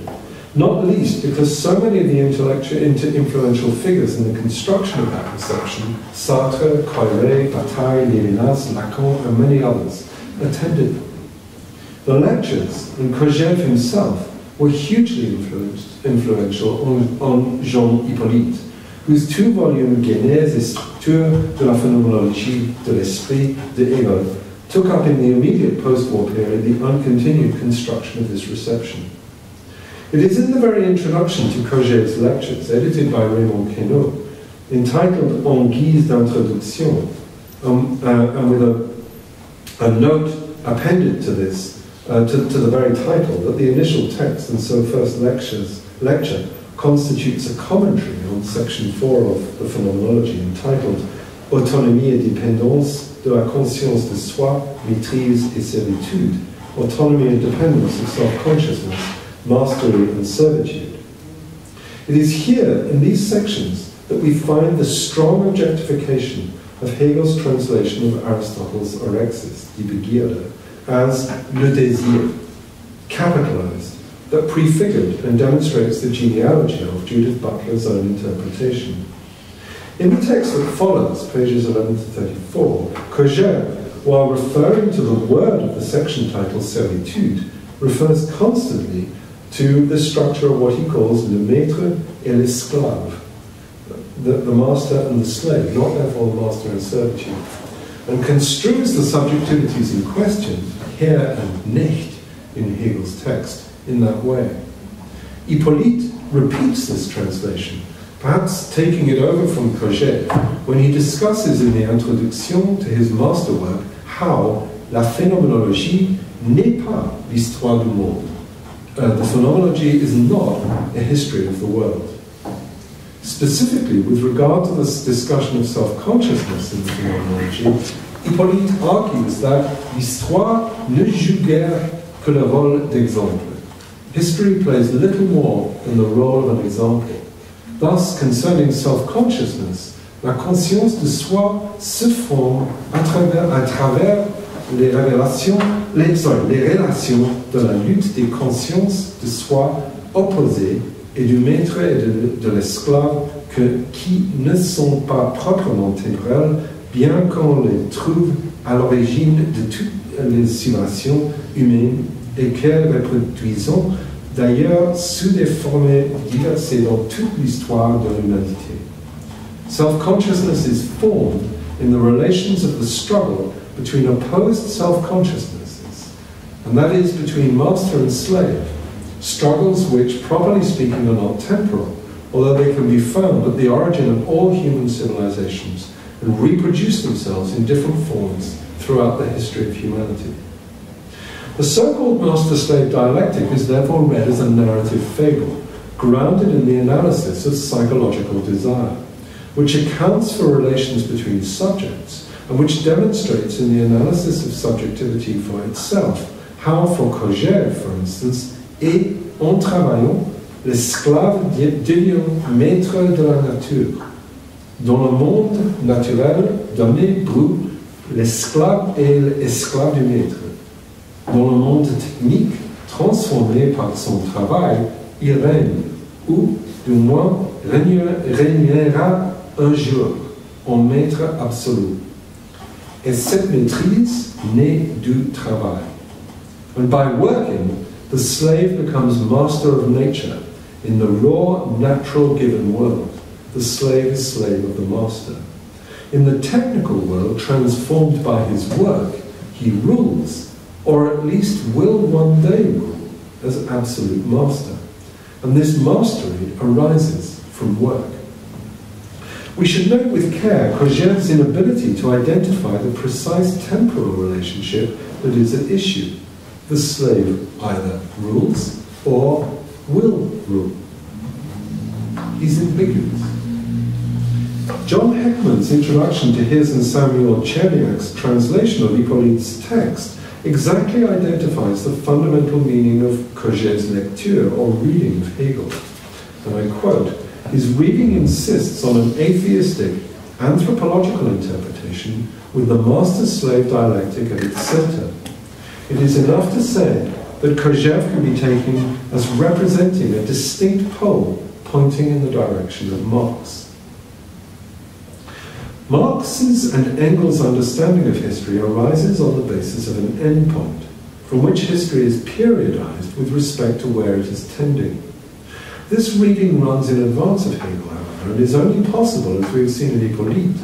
not least because so many of the influential figures in the construction of that reception, Sartre, Coiré, Bataille, Lévinas, Lacan, and many others, attended them. The lectures, and Kojève himself, were hugely influential on Jean Hippolyte, whose two-volume Jenaer Systementwürfe de la Phänomenologie de l'Esprit de Hegel took up in the immediate post-war period the uncontinued construction of this reception. It is in the very introduction to Kojève's lectures, edited by Raymond Queneau, entitled En guise d'introduction, and with a note appended to this, to the very title, that the initial text and so first lecture constitutes a commentary on section 4 of the Phenomenology entitled Autonomie et dépendance de la conscience de soi, maîtrise et servitude, autonomy and dependence of self-consciousness, mastery and servitude. It is here, in these sections, that we find the strong objectification of Hegel's translation of Aristotle's Rechts, die Begierde, as le désir, capitalized, that prefigured and demonstrates the genealogy of Judith Butler's own interpretation. In the text that follows, pages 11 to 34, Kojève, while referring to the word of the section titled servitude, refers constantly to the structure of what he calls le maître et l'esclave, the master and the slave, not therefore the master and servitude, and construes the subjectivities in question, Herr and Knecht, in Hegel's text, in that way. Hippolyte repeats this translation, perhaps taking it over from Kojève, when he discusses in the introduction to his masterwork how la phénoménologie n'est pas l'histoire du monde. The phenomenology is not a history of the world. Specifically, with regard to this discussion of self-consciousness in the phenomenology, Hippolyte argues that l'histoire ne joue guère que le rôle d'exemple. History plays little more than the role of an example. Thus, concerning self-consciousness, la conscience de soi se forme à travers les relations de la lutte des consciences de soi opposées et du maître et de l'esclave qui ne sont pas proprement temporelles, bien qu'on les trouve à l'origine de toutes les situations humaines et qu'elles reproduisent d'ailleurs sous des formes diverses dans toute l'histoire de l'humanité. Self-consciousness is formed in the relations of the struggle between opposed self-consciousnesses, and that is between master and slave, struggles which, properly speaking, are not temporal, although they can be found at the origin of all human civilizations and reproduce themselves in different forms throughout the history of humanity. The so-called master-slave dialectic is therefore read as a narrative fable, grounded in the analysis of psychological desire, which accounts for relations between subjects, and which demonstrates in the analysis of subjectivity for itself how, for Cogère, for instance, et en travaillant, l'esclave devient maître de la nature. Dans le monde naturel, donné brut, l'esclave est l'esclave du maître. Dans le monde technique, transformé par son travail, il règne, ou, du moins, régnera un jour en maître absolu. Et cette maîtrise naît du travail. And by working, the slave becomes master of nature. In the raw, natural given world, the slave is slave of the master. In the technical world, transformed by his work, he rules, or at least will one day rule, as absolute master. And this mastery arises from work. We should note with care Cogère's inability to identify the precise temporal relationship that is at issue. The slave either rules or will rule. He's ambiguous. John Heckman's introduction to his and Samuel Cherniak's translation of Hippolyte's text exactly identifies the fundamental meaning of Cogère's lecture, or reading of Hegel. And I quote, "His reading insists on an atheistic, anthropological interpretation with the master-slave dialectic at its center. It is enough to say that Cogère can be taken as representing a distinct pole pointing in the direction of Marx." Marx's and Engels' understanding of history arises on the basis of an endpoint, from which history is periodized with respect to where it is tending. This reading runs in advance of Hegel, however, and is only possible, as we have seen in Hippolyte,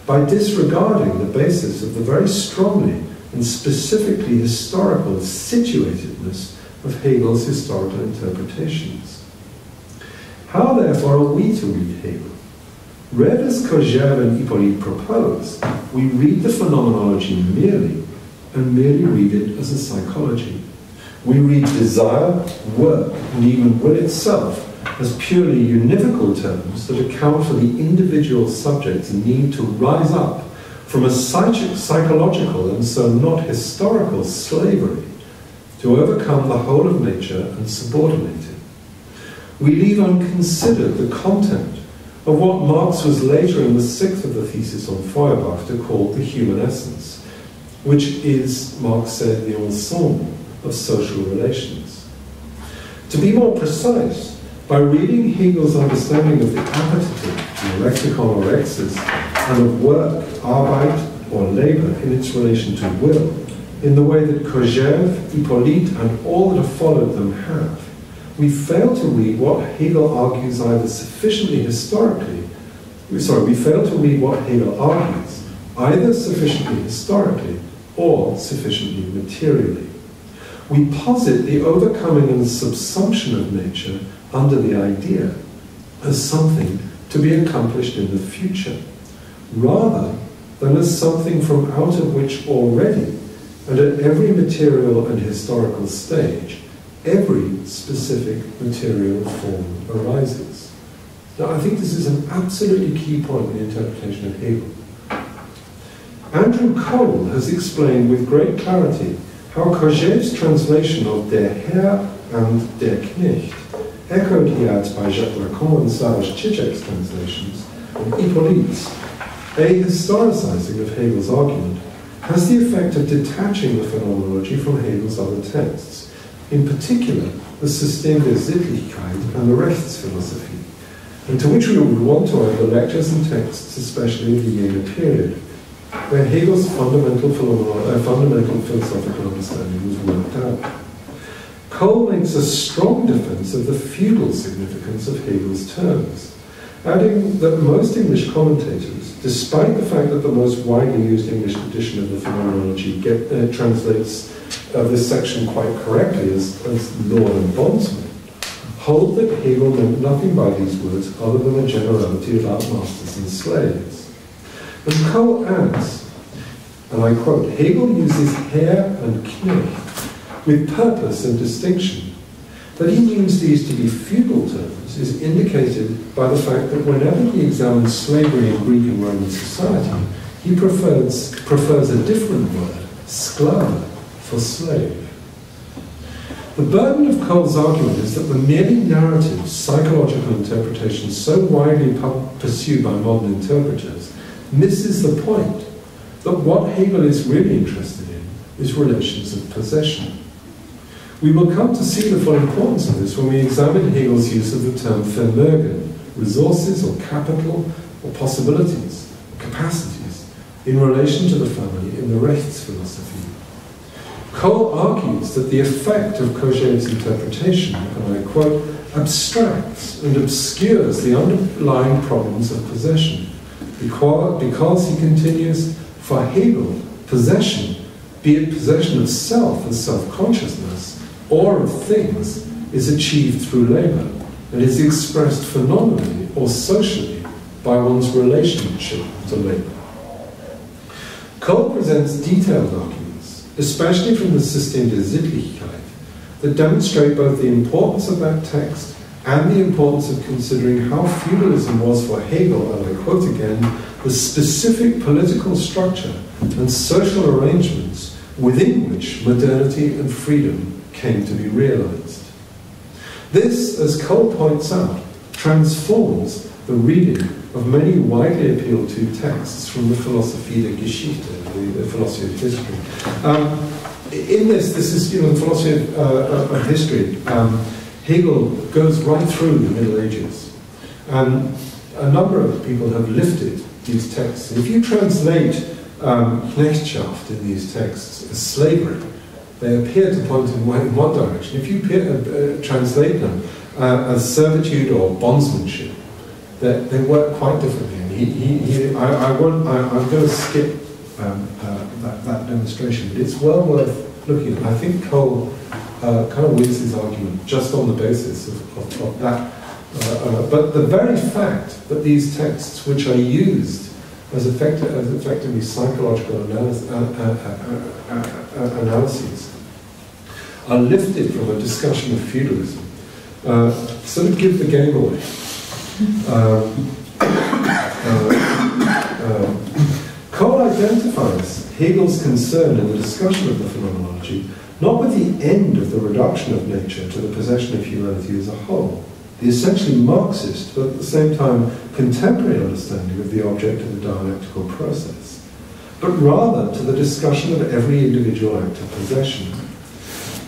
by disregarding the basis of the very strongly and specifically historical situatedness of Hegel's historical interpretations. How, therefore, are we to read Hegel? Read as Cogère and Hippolyte propose, we read the phenomenology merely, and merely read it as a psychology. We read desire, work, and even will itself as purely univocal terms that account for the individual subject's need to rise up from a psychological and so not historical slavery to overcome the whole of nature and subordinate it. We leave unconsidered the content of what Marx was later in the sixth of the thesis on Feuerbach to call the human essence, which is, Marx said, the ensemble of social relations. To be more precise, by reading Hegel's understanding of the appetitive, the lexicon or Rexes, and of work, Arbeit, or labor in its relation to will, in the way that Cogère, Hippolyte, and all that have followed them have, we fail to read what Hegel argues either sufficiently historically, we fail to read what Hegel argues either sufficiently historically or sufficiently materially. We posit the overcoming and subsumption of nature under the idea as something to be accomplished in the future, rather than as something from out of which already, and at every material and historical stage, every specific material form arises. Now, I think this is an absolutely key point in the interpretation of Hegel. Andrew Cole has explained with great clarity how Cogère's translation of der Herr and der Knecht, echoed here by Jacques Lacan and Slavoj Žižek's translations, and Hippolyte's, a historicizing of Hegel's argument, has the effect of detaching the phenomenology from Hegel's other texts, in particular the System der Sittlichkeit and the Rechts philosophy, and to which we would want to owe the lectures and texts, especially of the Jena period, where Hegel's fundamental philosophical understanding was worked out. Cole makes a strong defense of the feudal significance of Hegel's terms, adding that most English commentators, despite the fact that the most widely used English edition of the Phenomenology translates this section quite correctly as lord and bondsman, hold that Hegel meant nothing by these words other than a generality about masters and slaves. And Cole adds, and I quote, Hegel uses Herr and Knecht with purpose and distinction. That he means these to be feudal terms is indicated by the fact that whenever he examines slavery in Greek and Roman society, he prefers a different word, sklave, for slave. The burden of Cole's argument is that the merely narrative psychological interpretation so widely pursued by modern interpreters misses the point that what Hegel is really interested in is relations of possession. We will come to see the full importance of this when we examine Hegel's use of the term Vermögen, resources or capital or possibilities, or capacities, in relation to the family in the Rechts philosophy. Cole argues that the effect of Cogé's interpretation, and I quote, abstracts and obscures the underlying problems of possession, because he continues, for Hegel, possession, be it possession of self as self-consciousness, or of things, is achieved through labor and is expressed phenomenally or socially by one's relationship to labor. Cole presents detailed arguments, especially from the System der Sittlichkeit, that demonstrate both the importance of that text and the importance of considering how feudalism was for Hegel, and I quote again, the specific political structure and social arrangements within which modernity and freedom came to be realized. This, as Cole points out, transforms the reading of many widely appealed to texts from the Philosophie der Geschichte, the philosophy of history. In this is, the philosophy of history. Hegel goes right through the Middle Ages. A number of people have lifted these texts. And if you translate Knechtschaft in these texts as slavery, they appear to point in one direction. If you translate them as servitude or bondsmanship, they work quite differently. And I'm going to skip that demonstration, but it's well worth looking at. I think Cole kind of wins his argument just on the basis of that. But the very fact that these texts, which are used as effectively psychological analyses, are lifted from a discussion of feudalism, sort of give the game away. Cole identifies Hegel's concern in the discussion of the phenomenology not with the end of the reduction of nature to the possession of humanity as a whole, the essentially Marxist, but at the same time contemporary understanding of the object of the dialectical process, but rather to the discussion of every individual act of possession.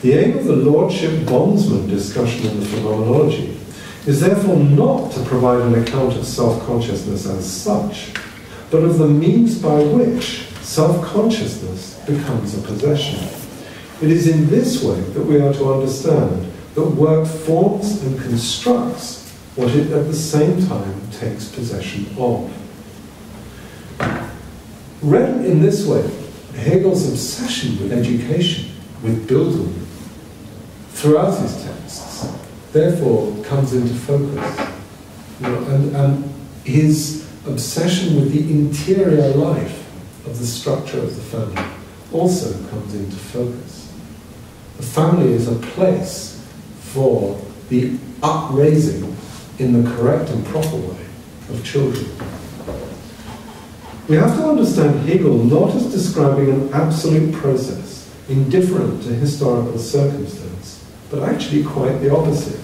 The aim of the lordship-bondsman discussion in the phenomenology is therefore not to provide an account of self-consciousness as such, but of the means by which self-consciousness becomes a possession. It is in this way that we are to understand that work forms and constructs what it at the same time takes possession of. Read in this way, Hegel's obsession with education, with Bildung, throughout his texts, therefore comes into focus. And his obsession with the interior life of the structure of the family also comes into focus. The family is a place for the upraising in the correct and proper way of children. We have to understand Hegel not as describing an absolute process indifferent to historical circumstance, but actually quite the opposite.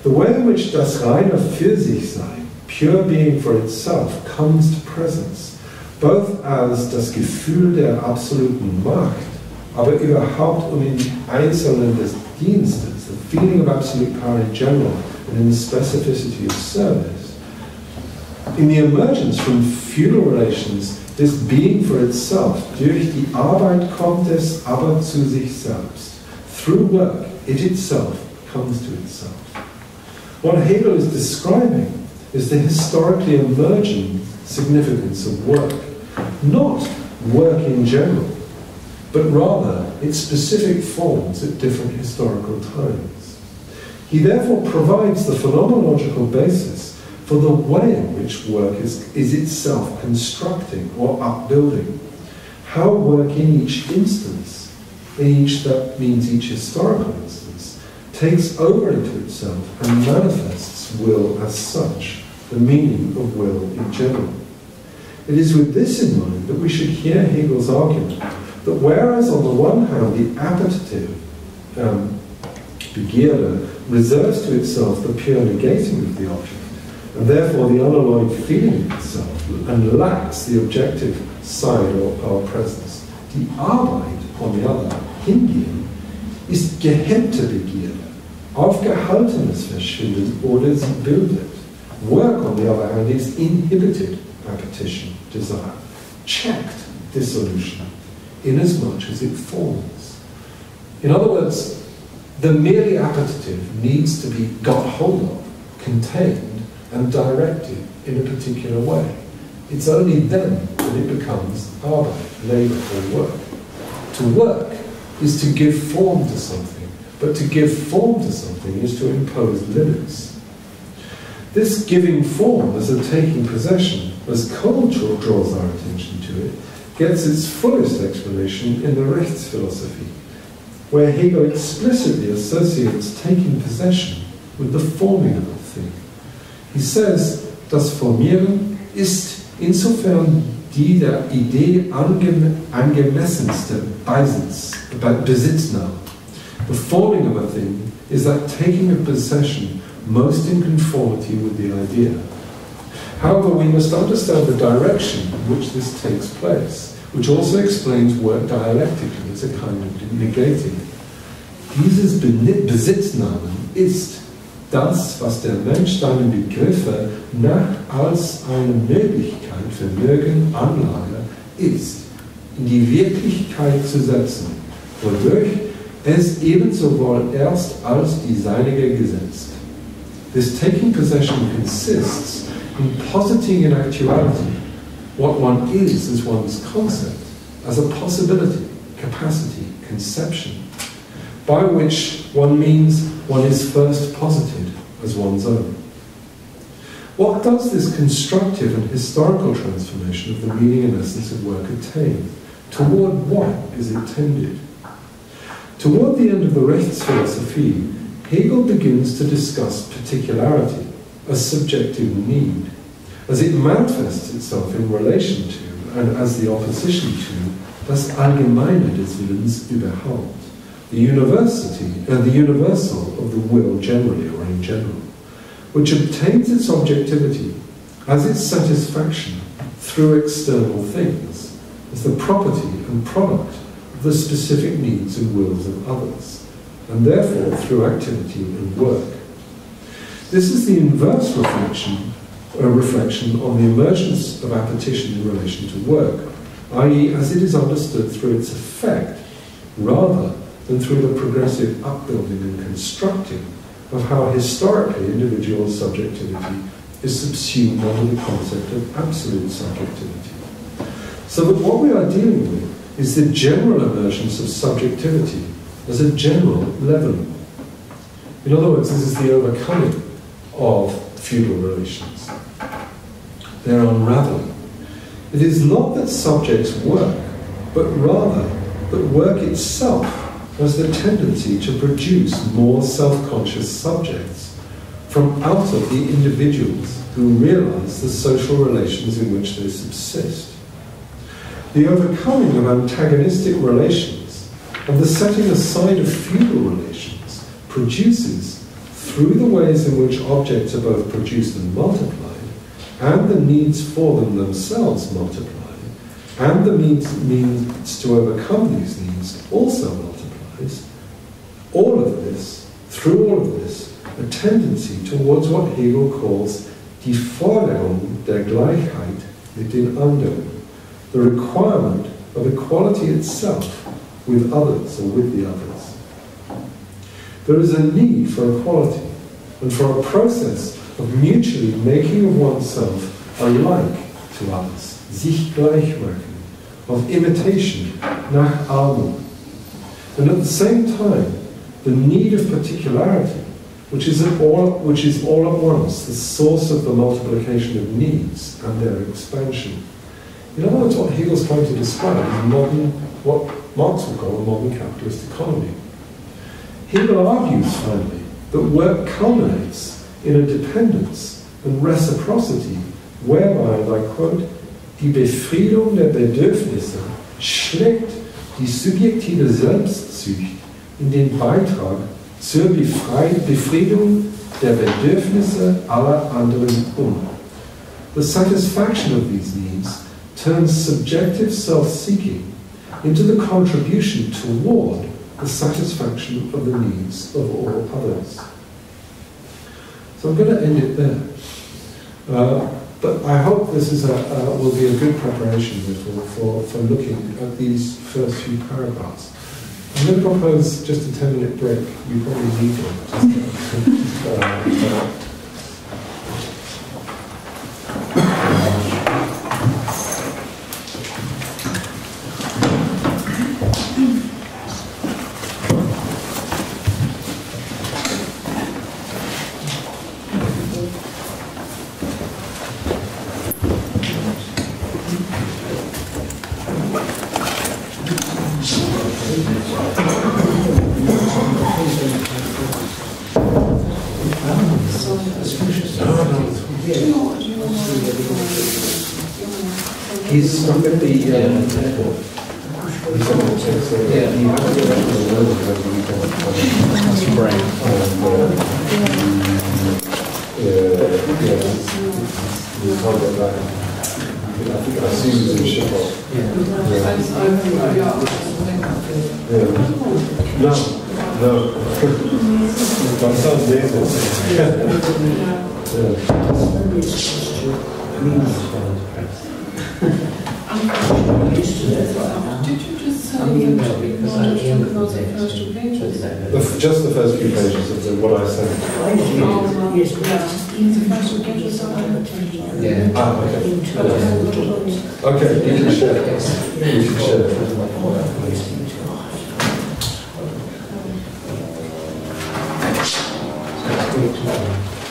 The way in which das reine für sich sein, pure being for itself, comes to presence, both as das Gefühl der absoluten Macht, aber überhaupt in Einzelnen des Dienstes, the feeling of absolute power in general, and in the specificity of service. In the emergence from feudal relations, this being for itself, durch die Arbeit kommt es aber zu sich selbst. Through work, it itself comes to itself. What Hegel is describing is the historically emergent significance of work, not work in general, but rather its specific forms at different historical times. He therefore provides the phenomenological basis for the way in which work is itself constructing or upbuilding, how work in each instance, that means each historical instance, takes over into itself and manifests will as such, the meaning of will in general. It is with this in mind that we should hear Hegel's argument that whereas on the one hand the appetitive Begierde reserves to itself the pure negating of the object, and therefore the unalloyed feeling of itself, and lacks the objective side or presence, die Arbeit, on the other, hingehen, ist gehemmte Begierde, aufgehaltenes Verschwinden oder sie bildet. Work, on the other hand, is inhibited appetition, desire, checked dissolution, inasmuch as it forms. In other words, the merely appetitive needs to be got hold of, contained, and directed in a particular way. It's only then that it becomes arbeit, labour, or work. To work is to give form to something, but to give form to something is to impose limits. This giving form as a taking possession, as Cole draws our attention to it, gets its fullest explanation in the Rechts philosophy, where Hegel explicitly associates taking possession with the forming of a thing. He says, das Formieren ist insofern die der Idee angemessenste Besitznahme. The forming of a thing is that taking of possession most in conformity with the idea. However, we must understand the direction in which this takes place, which also explains work dialectically as a kind of negating. Dieses Besitznahmen ist das, was der Mensch seinen Begriffe nach als eine Möglichkeit, Vermögen, Anlage ist, in die Wirklichkeit zu setzen, wodurch es ebenso wohl erst als die seinige gesetzt. This taking possession consists in positing in actuality what one is as one's concept, as a possibility, capacity, conception, by which one means one is first posited as one's own. What does this constructive and historical transformation of the meaning and essence of work attain? Toward what is it tended? Toward the end of the Rechts philosophy, Hegel begins to discuss particularity as subjective need, as it manifests itself in relation to, and as the opposition to, das Allgemeine des Willens überhaupt, the universal of the will generally or in general, which obtains its objectivity as its satisfaction through external things, as the property and product of the specific needs and wills of others, and therefore through activity and work. This is the inverse reflection on the emergence of appetition in relation to work, i.e. as it is understood through its effect, rather than through the progressive upbuilding and constructing of how historically individual subjectivity is subsumed under the concept of absolute subjectivity. So that what we are dealing with is the general emergence of subjectivity as a general leveling. In other words, this is the overcoming of feudal relations, their unraveling. It is not that subjects work, but rather that work itself has the tendency to produce more self-conscious subjects from out of the individuals who realize the social relations in which they subsist. The overcoming of antagonistic relations and the setting aside of feudal relations produces, through the ways in which objects are both produced and multiplied, and the needs for them themselves multiplied, and the means to overcome these needs also multiplies, all of this, through all of this, a tendency towards what Hegel calls die Forderung der Gleichheit mit den anderen, the requirement of equality itself with others or with the others. There is a need for equality and for a process of mutually making of oneself alike to others, sich gleichmachen, of imitation, nachahmung, and at the same time, the need of particularity, which is all at once the source of the multiplication of needs and their expansion. In other words, what Hegel's trying to describe is what Marx would call a modern capitalist economy. Hegel argues, finally, that work culminates in a dependence and reciprocity whereby, and I quote, die Befriedung der Bedürfnisse schlägt die subjektive Selbstzücht in den Beitrag zur Befriedung der Bedürfnisse aller anderen um. The satisfaction of these needs turns subjective self-seeking into the contribution toward the satisfaction of the needs of all others. So I'm going to end it there. But I hope this is will be a good preparation for looking at these first few paragraphs. I'm going to propose just a 10-minute break. You probably need one. He's not going to be airport. I see he's in Sheffield. No. That sounds Did you just say you talk about the first two pages? Just the first few pages of what I said. Yes, the first two pages are Yeah. Okay, you can share. You can share.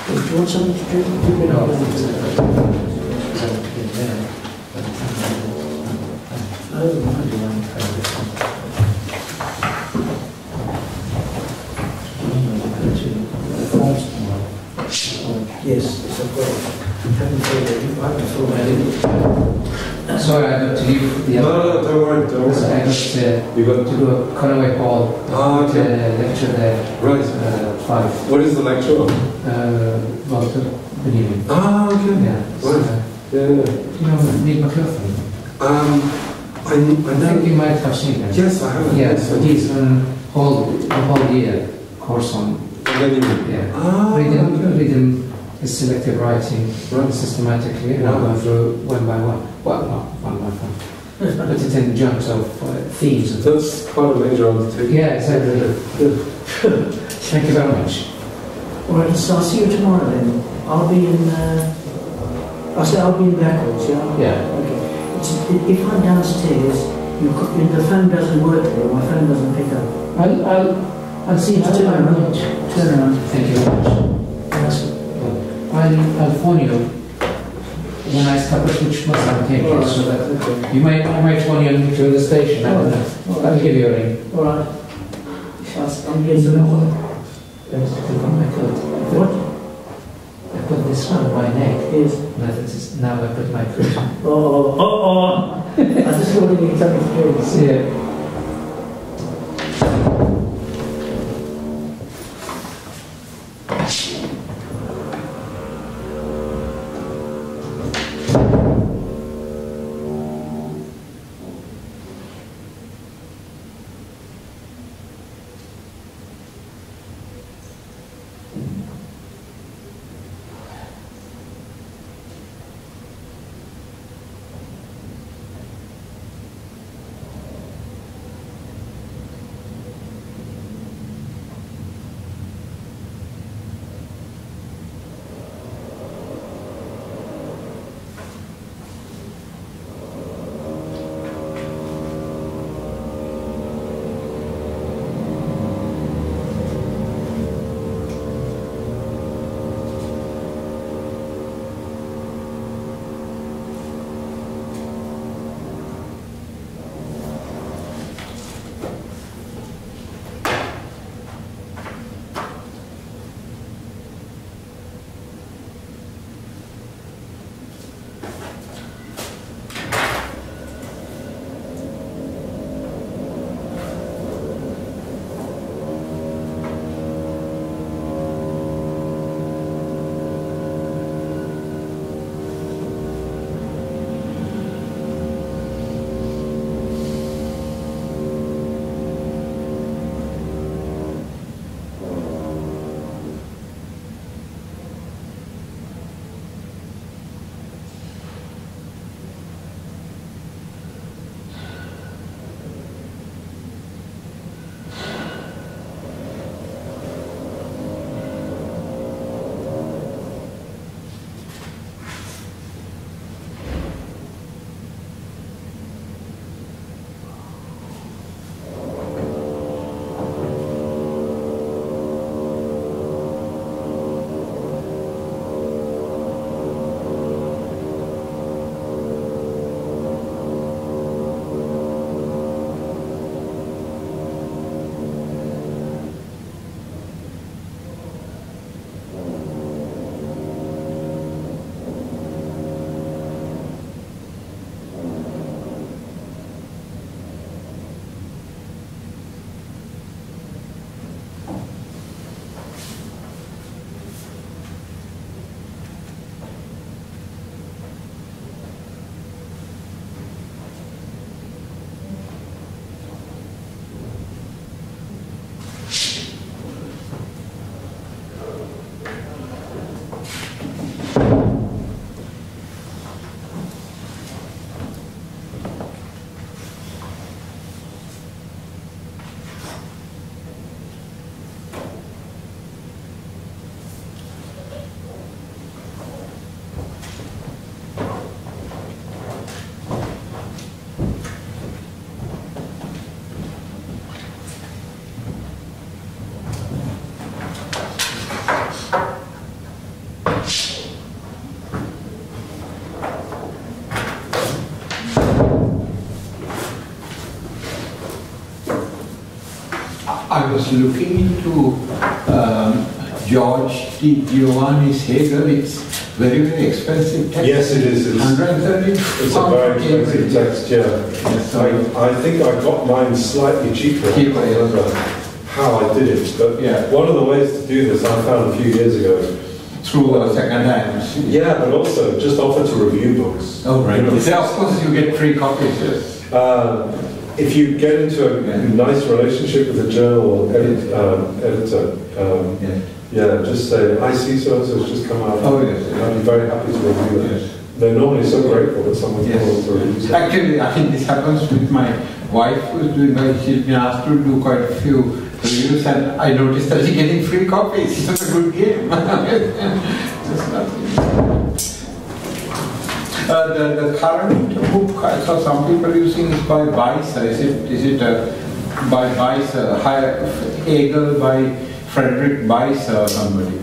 Do you want something to drink? Yes, it's a Sorry, I got to leave the other. No, don't worry. So I got to do a Conway Hall lecture there. Right. 5. What is the lecture on? Well, good evening. Okay. Yeah. Right. Yeah. You know, Nick McLaughlin? I think you might have seen him. Yes, I have. Yes, but he's on a whole year course on. Yeah. Reading his selective writing systematically, and I'm going through one by one. Well, not one by one. But it's in chunks of themes. That's quite a major undertaking. Yeah, exactly. Thank you very much. All right, so I'll see you tomorrow then. I'll be in. I'll be in backwards. Yeah. Yeah. Okay. If I'm downstairs, the phone doesn't work there. My phone doesn't pick up. I'll see you tomorrow. Turn around. Thank you very much. I'll phone you when I start, which must have taken, Right. so that Okay. I might phone you to the station. I don't know. I'll give you a ring. All right. I'm getting to know. Yes, click on my coat. What? I put this on my neck. Yes. Now I put my coat on. Oh. I just wanted to tell you. Yeah. I was looking into George Di Giovanni's Hegel. It's very, very expensive text. Yes, it is. 130. It's a very expensive text, yeah. Yes, I think I got mine slightly cheaper. I can't remember how I did it, but yeah. One of the ways to do this I found a few years ago. Through second hand. Yeah, but also just offer to review books. Oh, right. You know, yeah, of course you get free copies, yes. If you get into a nice relationship with a journal editor, just say, I see so-and-so's just come out. Oh, yes. I'd be very happy to review that. Yes. They're normally so grateful that someone's willing to review it. Actually, I think this happens with my wife who's doing she's been asked to do quite a few reviews, and I noticed that she's getting free copies. It's a good game. Just nothing. The current book I saw some people using is by Weiser. Is it by Weiser? Hegel by Friedrich Weiser or somebody?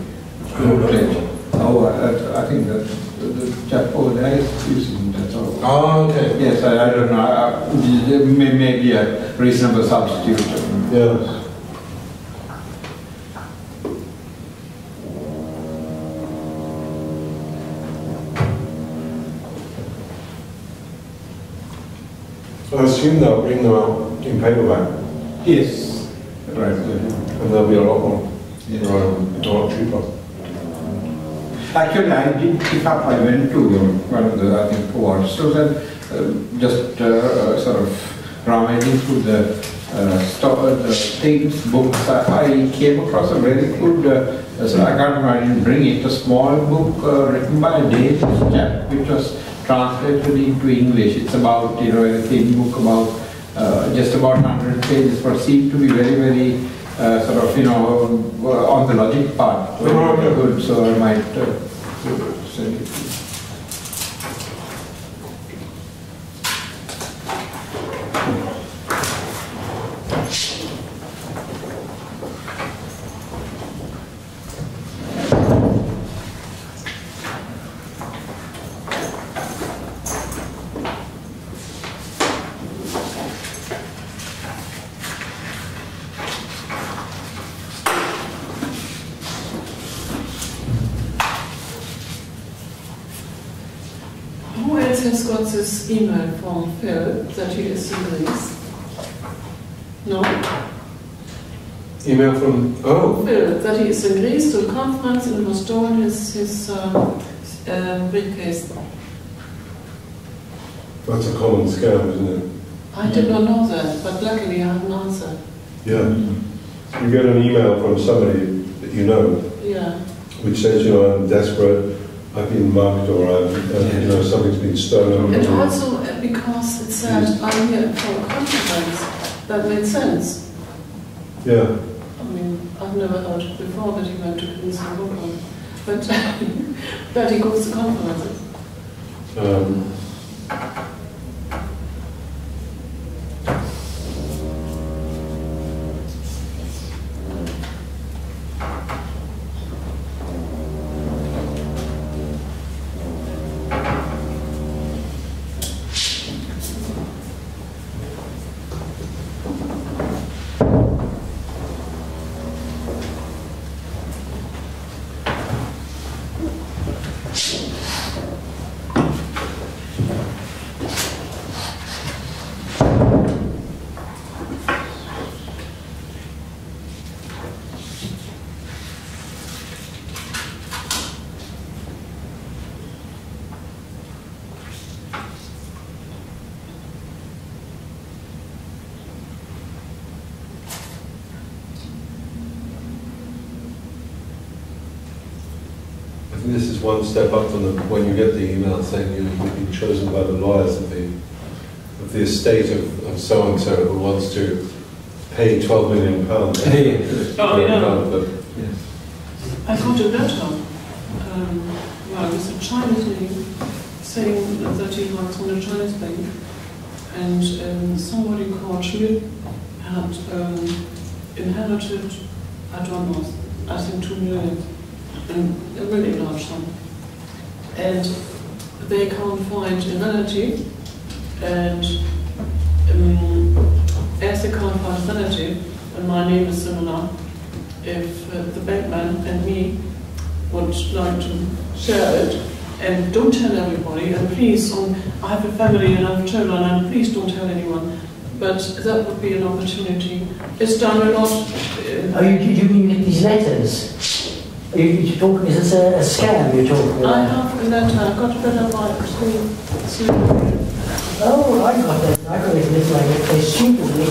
I think that the chap over there is using that. Oh, okay. Yes, I don't know. Maybe a reasonable substitute. Yes. I assume they'll bring them out in paperback. Yes. Right. And there'll be a lot more. Yes. A lot cheaper. Actually, I did pick up, I went to one of the, I think, art stores and just sort of rummaging through the things, books. I came across a very good, so I can't remember, I didn't bring it, a small book written by a Danish chap, which was translated into English. It's about, a thin book about just about 100 pages, but seemed to be very, very sort of, on the logic part. Very good, so I might send it to you. Has got this email from Phil that he is in Greece. No? Email from, Phil, that he is in Greece to a conference and was stolen his briefcase. That's a common scam, isn't it? I did not know that, but luckily I had an answer. Yeah. You get an email from somebody that you know, which says, I'm desperate, I've been mugged, or something's been stolen. And also because it said, I'm here for a conference, that made sense. Yeah. I mean, I've never heard it before that he went to Greece and Brooklyn, but that he goes to conferences. This is one step up from when you get the email saying you've been chosen by the lawyers of the estate of so-and-so who wants to pay £12 million. I got a letter, it's a Chinese name, saying that he works on a Chinese bank, and somebody called Schmidt had inherited, I don't know, I think 2 million. And a really large sum. And they can't find a relative, and as they can't find a relative, and my name is similar, if the bankman and me would like to share it, and don't tell everybody, and please, I have a family and I have children, and please don't tell anyone, but that would be an opportunity. It's done a lot. You mean these letters? You're talking, is this a scam you're talking about? I have a letter, I got a letter by school. Oh, I got it. I got it this way. They stupidly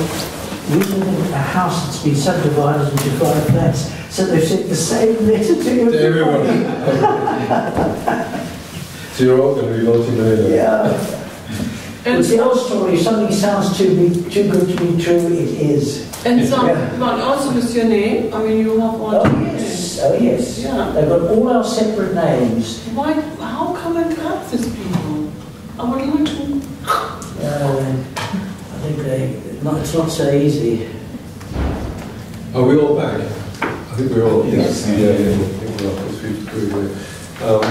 using a house that's been subdivided into 5 flats, so they've sent the same letter to everybody. So you're all going to be multi-millionaire. Yeah. It's the old story. If something sounds too good to be true, it is. And some, but also with your name. I mean, you have all. Oh yes. Oh yes. Yeah. They've got all our separate names. Why? How come I got these people? I would like to. I think it's not so easy. Are we all back? I think we're all. Yes. Yeah. I think we're all.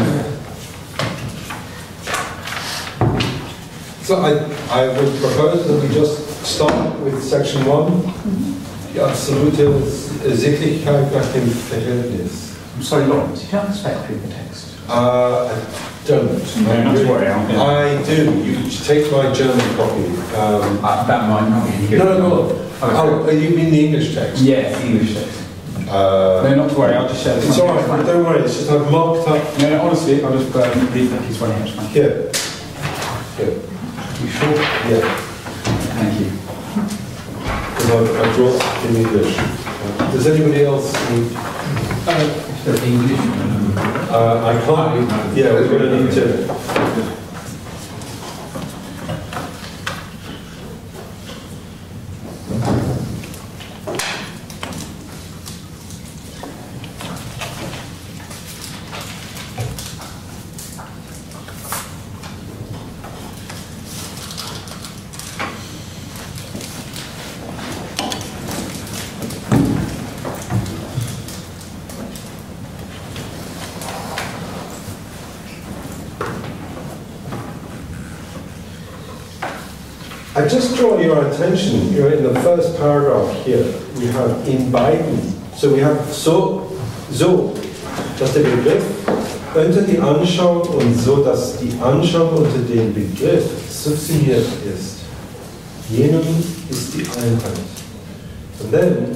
So I would propose that we just start with section 1, die absolute Sittlichkeit nach dem Verhältnis. I'm sorry, Laurence, you don't expect through the text? I don't. No, not to worry, I'll get it. I do. You can take my German copy. That might not be good. No. Oh, you mean the English text? Yeah, the English text. No, not to worry, I'll just share this. It's alright, don't worry, it's just I've marked up. No, honestly, I'll just read that he's running out. Here. You sure? Yeah. Thank you. Because I brought in English. Does anybody else need? English? I can't. Yeah, we're going to need to. I just draw your attention, in the first paragraph here, we have in beiden. So we have so, dass der Begriff unter die Anschauung und so, dass die Anschauung unter den Begriff subsumiert ist. Jenem ist die Einheit. And then,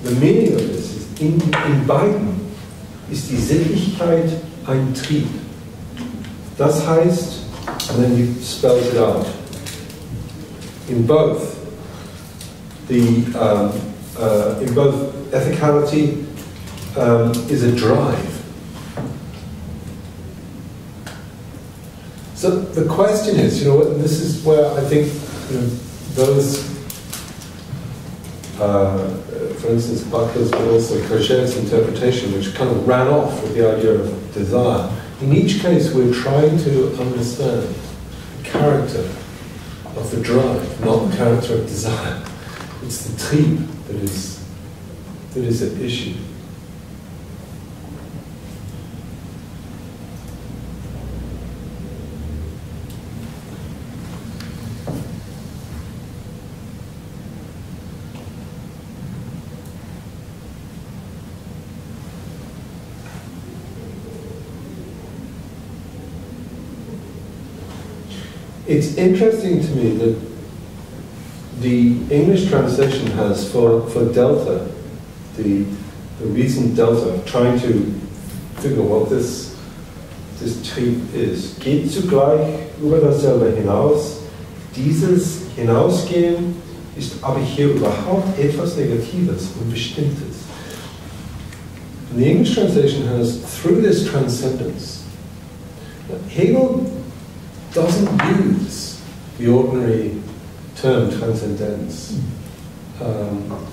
the meaning of this is, in beiden ist die Sittlichkeit ein Trieb. Das heißt, and then he spells it out. In both in both ethicality is a drive. So the question is, this is where I think those, for instance, Butler's, but also Cochet's interpretation, which kind of ran off with the idea of desire. In each case, we're trying to understand the character of the drive, not the character of desire. It's the trieb that is at issue. It's interesting to me that the English translation has for delta, the recent delta, trying to figure what this Trieb is. Geht zugleich über dasselbe hinaus. Dieses Hinausgehen ist aber hier überhaupt etwas Negatives und Bestimmtes. And the English translation has, through this transcendence. Hegel doesn't use the ordinary term transcendence.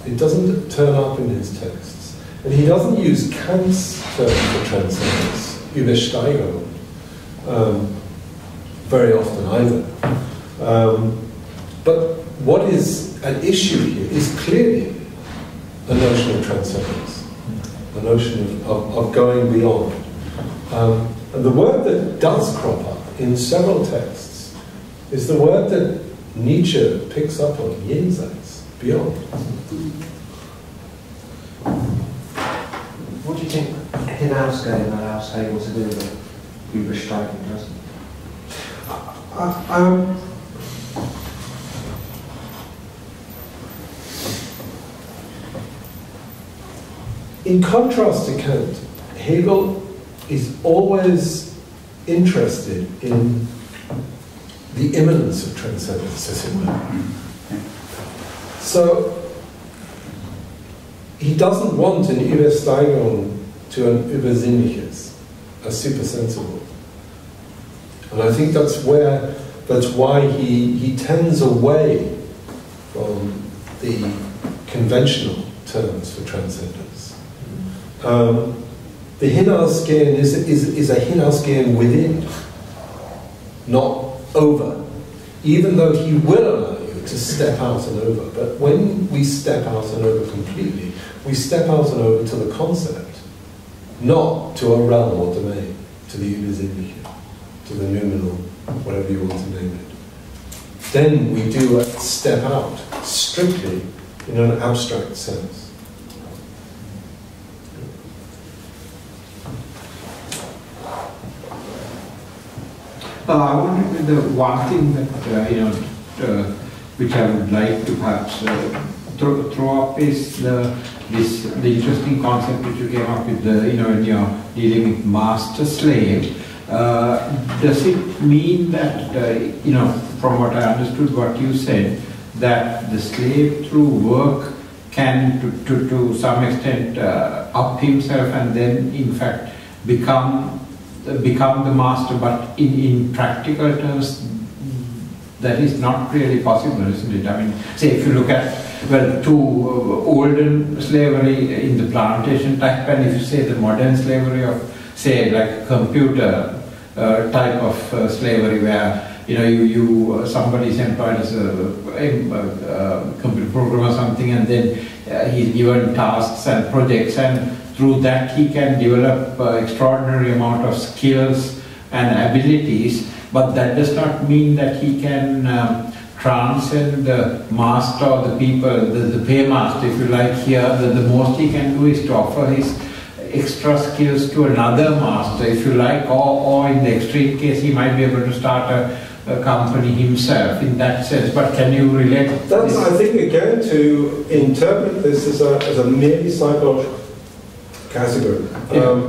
It doesn't turn up in his texts. And he doesn't use Kant's term for transcendence, Übersteigerung, very often either. But what is at issue here is clearly a notion of transcendence, a notion of going beyond. And the word that does crop up in several texts is the word that Nietzsche picks up on, jenseits. beyond. What do you think hinausgehen allows Hegel to do that übersteigen doesn't? In contrast to Kant, Hegel is always interested in the immanence of transcendence, as it were. So he doesn't want an Übersteigung to an Übersinnliches, a supersensible. And I think that's why he tends away from the conventional terms for transcendence. The hinausgehen is a hinausgehen within, not over. Even though he will allow you to step out and over. But when we step out and over completely, we step out and over to the concept, not to a realm or domain, to the Übersinnliche, to the noumenal, whatever you want to name it. Then we do a step out, strictly in an abstract sense. I wonder the one thing that which I would like to perhaps throw up is the interesting concept which you came up with. When you're dealing with master slave, does it mean that from what I understood, what you said, that the slave through work can to some extent up himself and then in fact become the master, but in practical terms that is not really possible, isn't it? I mean, say if you look at, to olden slavery in the plantation type, and if you say the modern slavery of, say, like computer type of slavery where somebody is employed as a computer programmer or something, and then he's given tasks and projects, and through that he can develop extraordinary amount of skills and abilities, but that does not mean that he can transcend the master or the people, the paymaster, if you like. Here, the most he can do is to offer his extra skills to another master, if you like, or in the extreme case he might be able to start a company himself in that sense. But can you relate? That's, I think, again, to interpret this as a merely psychological category,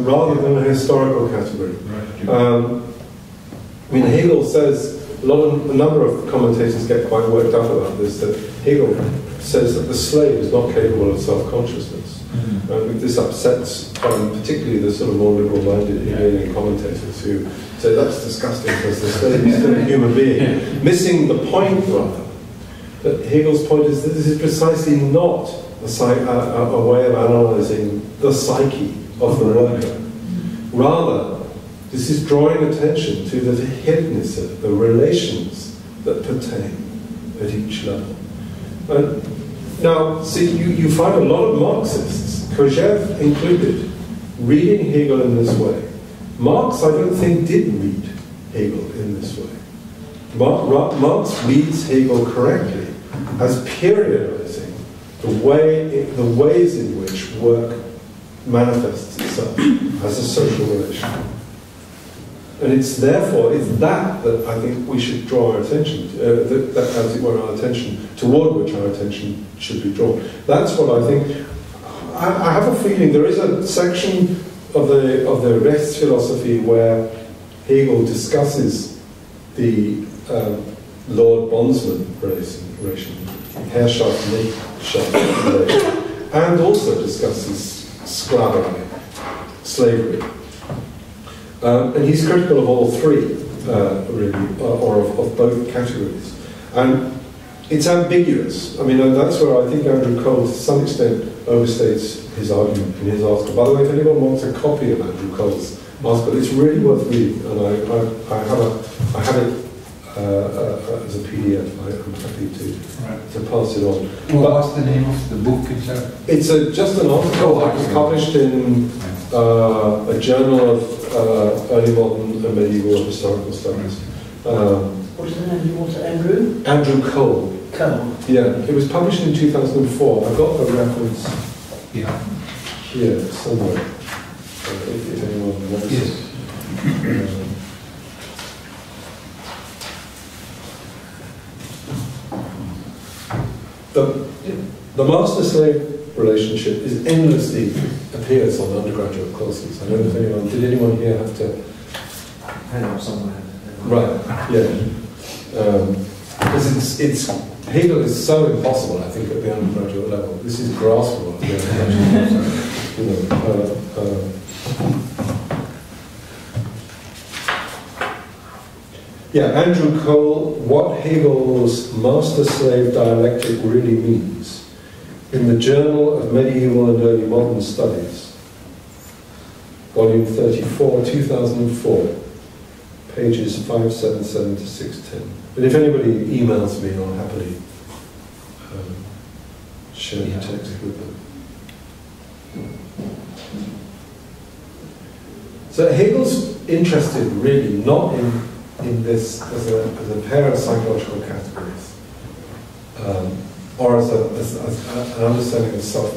rather than a historical category. Right. I mean, Hegel says, a number of commentators get quite worked up about this, that Hegel says that the slave is not capable of self-consciousness. This upsets particularly the sort of more liberal-minded Hegelian commentators who say that's disgusting because the slave is still a human being. Missing the point, rather, that Hegel's point is that this is precisely not a way of analysing the psyche of the worker. Rather, this is drawing attention to the hiddenness, the relations that pertain at each level. Now, see, you find a lot of Marxists, Kojève included, reading Hegel in this way. Marx, I don't think, did read Hegel in this way. Marx reads Hegel correctly as periodizing the ways in which work manifests itself as a social relation. And it's therefore, that I think we should draw our attention to, that as it were, our attention, toward which our attention should be drawn. That's what I think. I have a feeling there is a section of the Rechts philosophy where Hegel discusses the Lord Bondsman relation, Herrschaft, Knechtschaft relation, and also discusses Sklaverei, slavery. And he's critical of all three, really, or of both categories. And it's ambiguous. I mean, that's where I think Andrew Cole, to some extent, overstates his argument in his article. By the way, if anyone wants a copy of Andrew Cole's article, it's really worth reading, and I have it as a PDF. I'm happy to pass it on. Well, what's the name of the book itself? It's just an article that was published in a journal of early modern and medieval historical studies. What is the name? You want Andrew? Andrew Cole. Yeah, it was published in 2004. I've got the reference here somewhere, if anyone wants it. The master-slave relationship is endlessly appears on undergraduate courses. I don't know if anyone, did anyone here have to? I know somewhere. Right, yeah. Because it's Hegel is so impossible, I think, at the undergraduate level. This is graspable at the undergraduate level. Yeah, Andrew Cole, what Hegel's master-slave dialectic really means. In the Journal of Medieval and Early Modern Studies, volume 34, 2004, pages 577 to 610. But if anybody emails me, I'll happily share the text with them. So Hegel's interested really not in this as a pair of psychological categories, or as an understanding of self,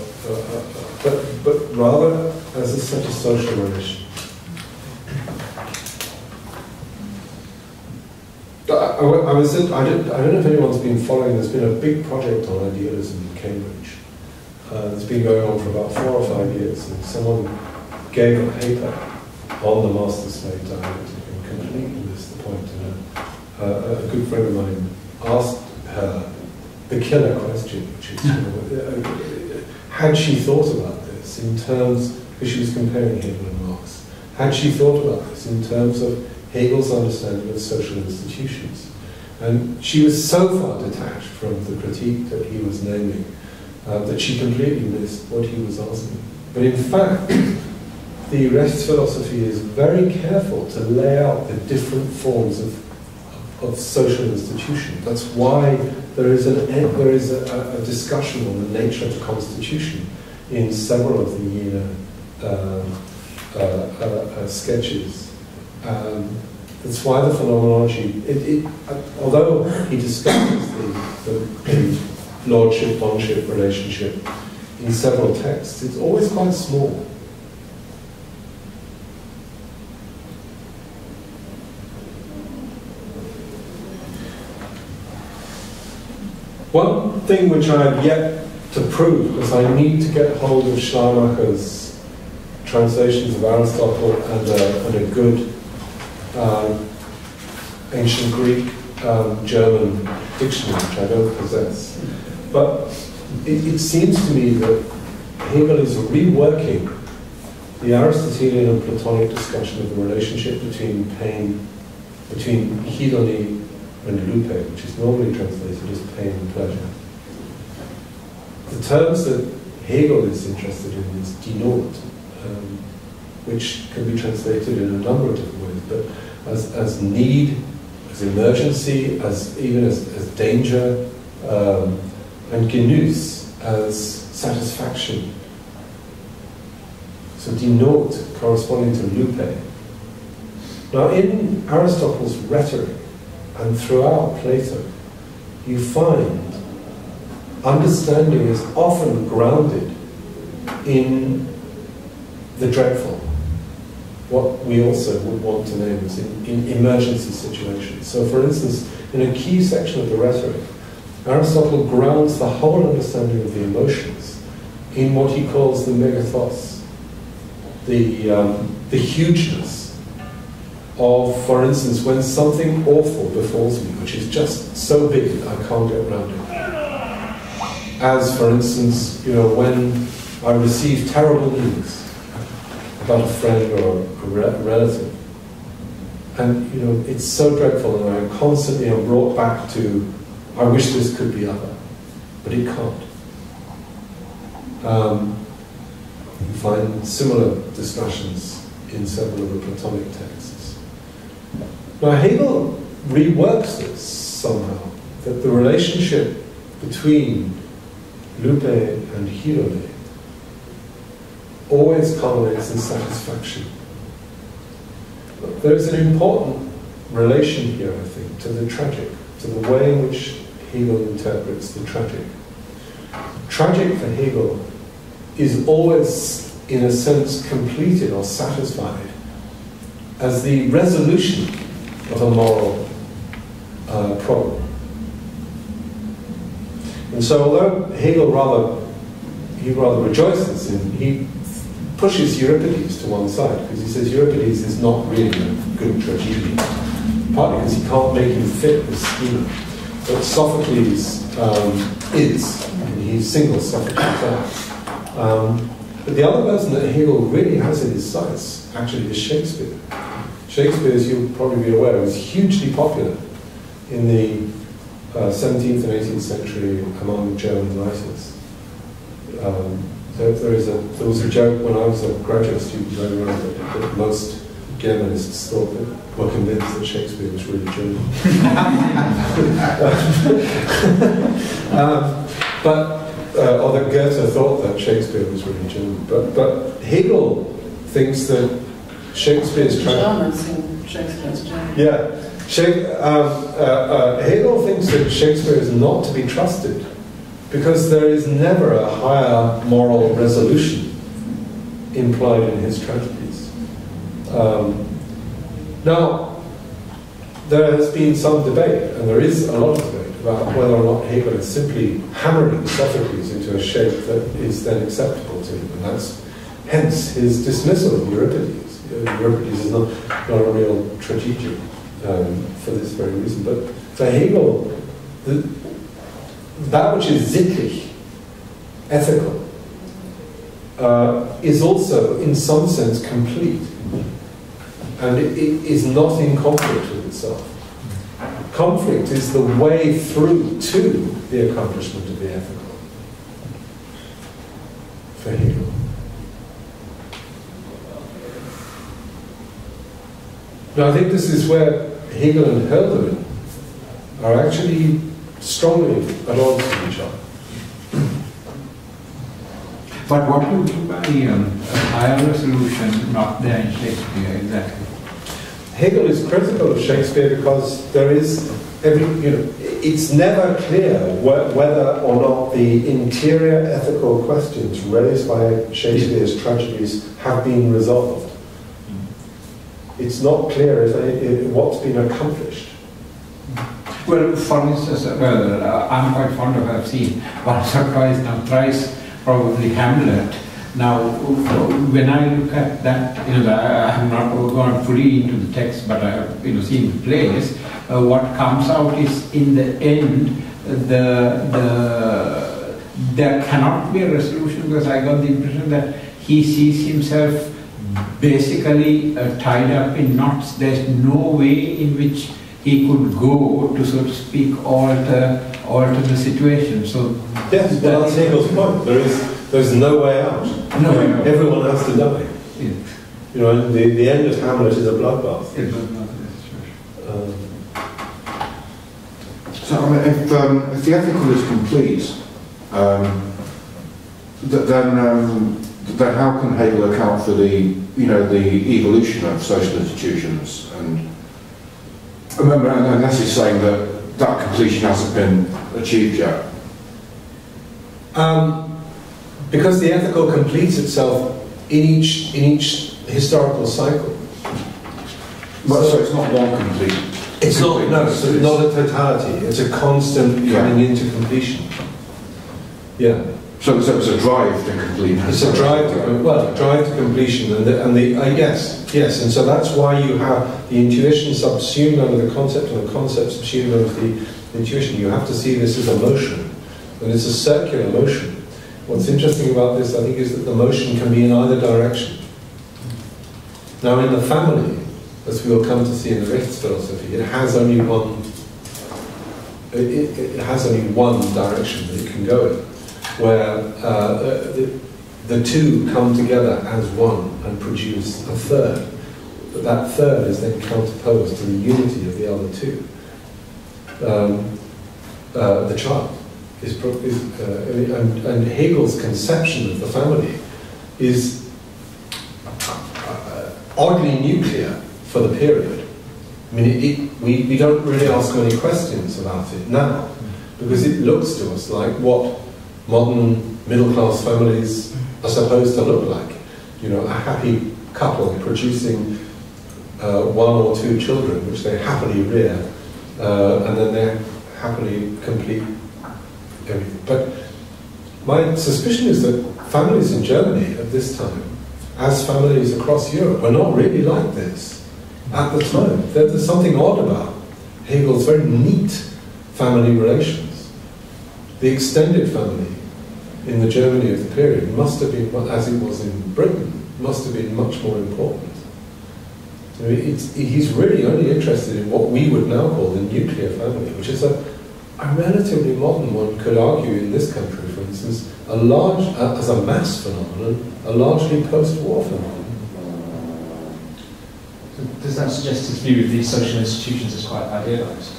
but rather as a set of social relations. I don't know if anyone's been following, there's been a big project on idealism in Cambridge. It's been going on for about 4 or 5 years, and someone gave a paper on the master-slave dialectic and completely missed the point. And a good friend of mine asked her the killer question, which is, had she thought about this in terms, because she was comparing Hegel and Marx, had she thought about this in terms of Hegel's understanding of social institutions? And she was so far detached from the critique that he was naming that she completely missed what he was asking. But in fact, the Rechts philosophy is very careful to lay out the different forms of social institution. That's why there is a discussion on the nature of the constitution in several of the sketches. That's why the phenomenology, although he discusses the lordship-bondship relationship in several texts, it's always quite small. One thing which I have yet to prove, because I need to get hold of Schleiermacher's translations of Aristotle and a good ancient Greek, German dictionary, which I don't possess. But it seems to me that Hegel is reworking the Aristotelian and Platonic discussion of the relationship between hedony and lupe, which is normally translated as pain and pleasure. The terms that Hegel is interested in is denote, which can be translated in a number of different ways, but as need, as emergency, even as danger, and Genuss as satisfaction. So denote corresponding to lupe. Now in Aristotle's rhetoric and throughout Plato, you find understanding is often grounded in the dreadful, what we also would want to name as in emergency situations. So for instance, in a key section of the rhetoric, Aristotle grounds the whole understanding of the emotions in what he calls the megathos, the hugeness of, for instance, when something awful befalls me, which is just so big I can't get around it. As, for instance, when I receive terrible news about a friend or a relative, and it's so dreadful, and I constantly am brought back to, I wish this could be other, but it can't. You find similar discussions in several of the Platonic texts. Now Hegel reworks this somehow, that the relationship between lupe and hedone always culminates in satisfaction. But there's an important relation here, I think, to the tragic, to the way in which Hegel interprets the tragic. Tragic for Hegel is always, in a sense, completed or satisfied as the resolution of a moral problem. And so, although Hegel rather rejoices he pushes Euripides to one side, because he says Euripides is not really a good tragedian, partly because he can't make him fit the schema. But Sophocles is, and he singles Sophocles out. But the other person that Hegel really has in his sights, actually, is Shakespeare. Shakespeare, as you'll probably be aware, was hugely popular in the 17th and 18th century among German writers. There was a joke when I was a graduate student going around that most Germanists were convinced that Shakespeare was really German. Or that Goethe thought that Shakespeare was really German. But Hegel thinks that Shakespeare's Germans think Shakespeare's German. Yeah. Hegel thinks that Shakespeare is not to be trusted because there is never a higher moral resolution implied in his tragedies. Now, there has been some debate, and there is a lot of debate, about whether or not Hegel is simply hammering Sophocles into a shape that is then acceptable to him, and that's hence his dismissal of Euripides. Euripides is not a real tragedian for this very reason. But for Hegel, that which is sittlich, ethical, is also, in some sense, complete. And it is not in conflict with itself. Conflict is the way through to the accomplishment of the ethical, for Hegel. Now, I think this is where Hegel and Hölderlin are actually strongly at odds with each other. But what do you mean by a higher resolution not there in Shakespeare exactly? Hegel is critical of Shakespeare because there is it's never clear whether or not the interior ethical questions raised by Shakespeare's tragedies have been resolved. It's not clear what's been accomplished. Well, for instance, I'm quite fond of, I've seen once or twice, now thrice, probably Hamlet. Now, when I look at that, I have not gone fully into the text, but I have seen the plays. What comes out is, in the end, there cannot be a resolution, because I got the impression that he sees himself basically tied up in knots. There's no way in which he could go to, so to speak, alter the situation. So yes, well, that's Hegel's point. There's no way out. No way out. Everyone has to die. Yeah. The end of Hamlet is a bloodbath. So, I mean, if the ethical is complete, then how can Hegel account for the evolution of social institutions? And unless he's saying that completion hasn't been achieved yet. Because the ethical completes itself in each historical cycle. So it's not one complete. It's not a totality. It's a constant coming into completion. Yeah. So it's a drive to complete. It's a drive to completion, yes, and so that's why you have the intuition subsumed under the concept, and the concept subsumed under the intuition. You have to see this as a motion, and it's a circular motion. What's interesting about this, I think, is that the motion can be in either direction. Now, in the family, as we will come to see in the Rechts philosophy, it has only one. It has only one direction that it can go in, where the two come together as one and produce a third. But that third is then counterposed to the unity of the other two. The child and Hegel's conception of the family is oddly nuclear for the period. I mean, we don't really ask many questions about it now, because it looks to us like what modern middle-class families are supposed to look like. You know, a happy couple producing one or two children, which they happily rear, and then they happily complete everything. But my suspicion is that families in Germany at this time, as families across Europe, were not really like this at the time. There's something odd about Hegel's very neat family relations. The extended family in the Germany of the period must have been, as it was in Britain, must have been much more important. You know, he's really only interested in what we would now call the nuclear family, which is a relatively modern one, could argue in this country, for instance, a large, as a mass phenomenon, a largely post-war phenomenon. Does that suggest his view of these social institutions as quite idealised?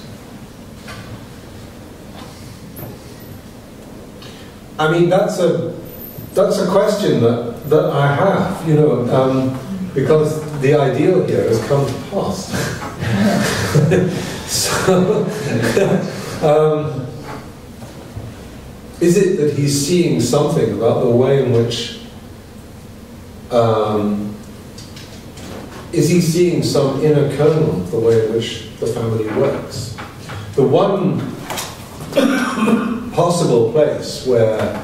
I mean, that's a question that I have, you know, because the ideal here has come to pass. So, is it that he's seeing something about the way in which, is he seeing some inner kernel of the way in which the family works? The one possible place where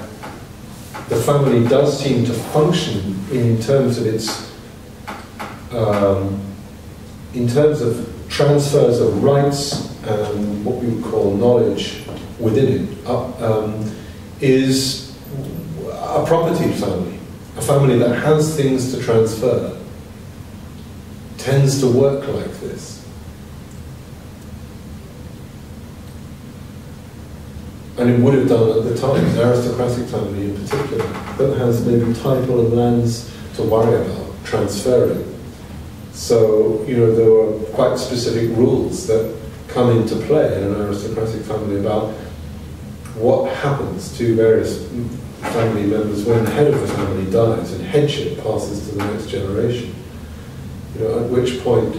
the family does seem to function in terms of its in terms of transfers of rights and what we would call knowledge within it, is a property family. A family that has things to transfer tends to work like this. And it would have done at the time, an aristocratic family in particular, that has maybe title and lands to worry about transferring. So, you know, there were quite specific rules that come into play in an aristocratic family about what happens to various family members when the head of the family dies and headship passes to the next generation. You know, at which point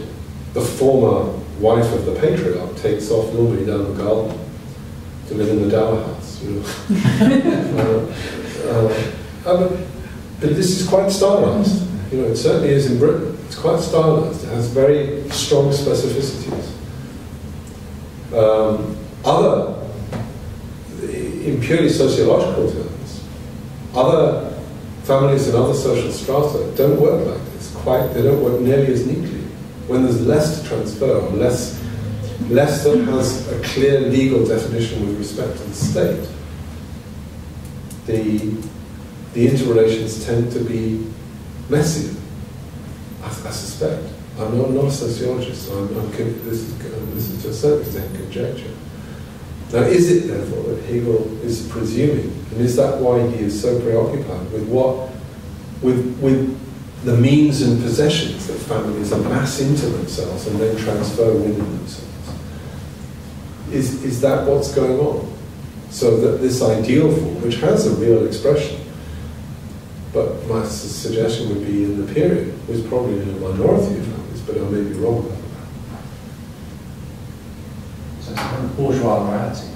the former wife of the patriarch takes off normally down the garden to live in the dower house, you know. But this is quite stylized. You know, it certainly is in Britain. It's quite stylized. It has very strong specificities. In purely sociological terms, other families and other social strata don't work like this. They don't work nearly as neatly. When there's less to transfer, or less that has a clear legal definition with respect to the state, the interrelations tend to be messier, I suspect. I'm not a sociologist, so this is to a certain extent conjecture. Now, is it therefore that Hegel is presuming, and is that why he is so preoccupied with with the means and possessions that families amass into themselves and then transfer within themselves? Is that what's going on? So that this ideal form, which has a real expression, but my suggestion would be in the period, was probably in a minority of families, but I may be wrong about that. So it's a kind of bourgeois morality,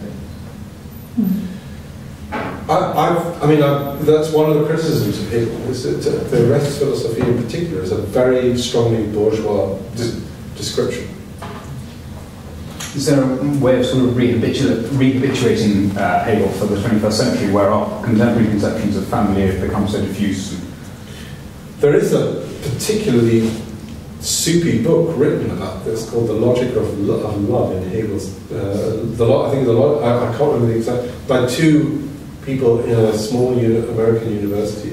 that's one of the criticisms of Hegel, is that the Rechts philosophy in particular is a very strongly bourgeois description. Is there a way of sort of rehabilitating Hegel for the 21st century where our contemporary conceptions of family have become so diffuse? There is a particularly soupy book written about this called The Logic of Love in Hegel's, I can't remember the exact, by two people in a small American university.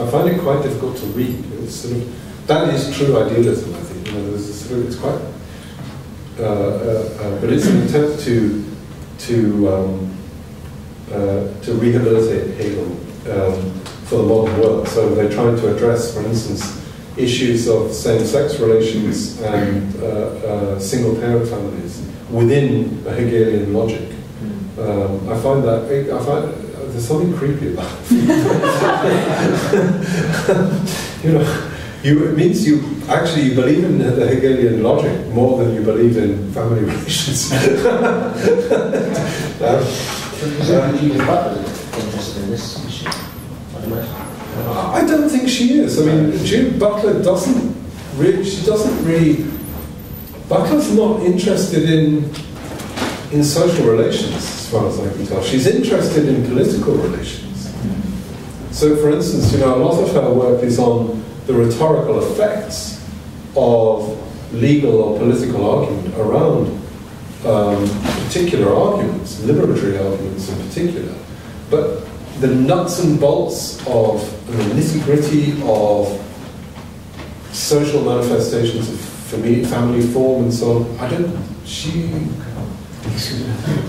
I find it quite difficult to read. It's sort of, that is true idealism, I think. You know, there's a sort of, it's quite, but it's an attempt to rehabilitate Hegel for the modern world. So they're trying to address, for instance, issues of same-sex relations and single-parent families within a Hegelian logic. I find there's something creepy about it. You know, It means you believe in the Hegelian logic more than you believe in family relations. Judith Butler interested in this issue? I don't think she is. I mean, Judith Butler doesn't really. Butler's not interested in social relations, as far as I can tell. She's interested in political relations. So, for instance, a lot of her work is on the rhetorical effects of legal or political argument around particular arguments, liberatory arguments in particular. But the nuts and bolts of the nitty-gritty of social manifestations of family form and so on,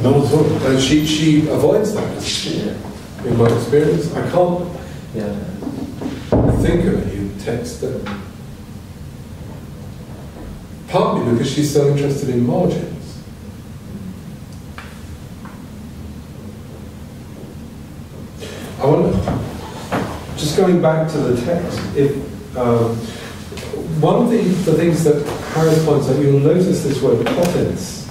not at all. And she avoids that, in my experience. I can't think of any text that, partly because she's so interested in margins. I wonder, just going back to the text, if one of the things that Harris points out, you'll notice this word potens,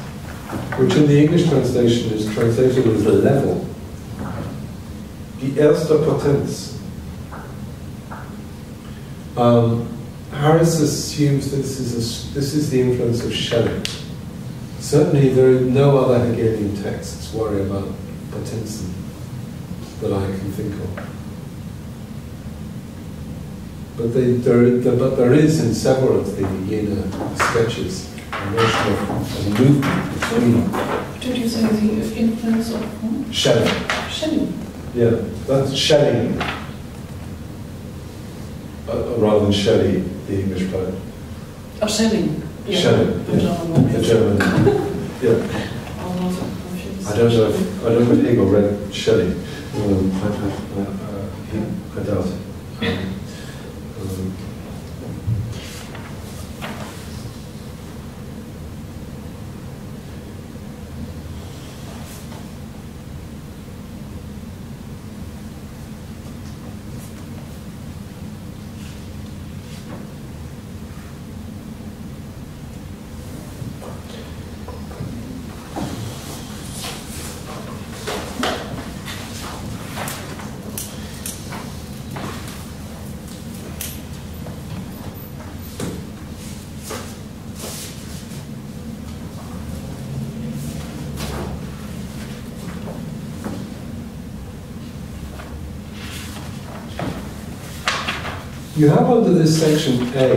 which in the English translation is translated as level. Die erste Potenz. Harris assumes that this is the influence of Schelling. Certainly there are no other Hegelian texts worry about potenzen that I can think of. But there is in several of the Jenaer sketches a notion of movement between. Did you say the influence of whom? Schelling. Schelling. Yeah, that's Schelling. Rather than Shelley, the English poet. Oh, Schelling. Yeah. Schelling. The yeah. German. Yeah. I don't know if Hegel read Shelley. I doubt it. You have under this section A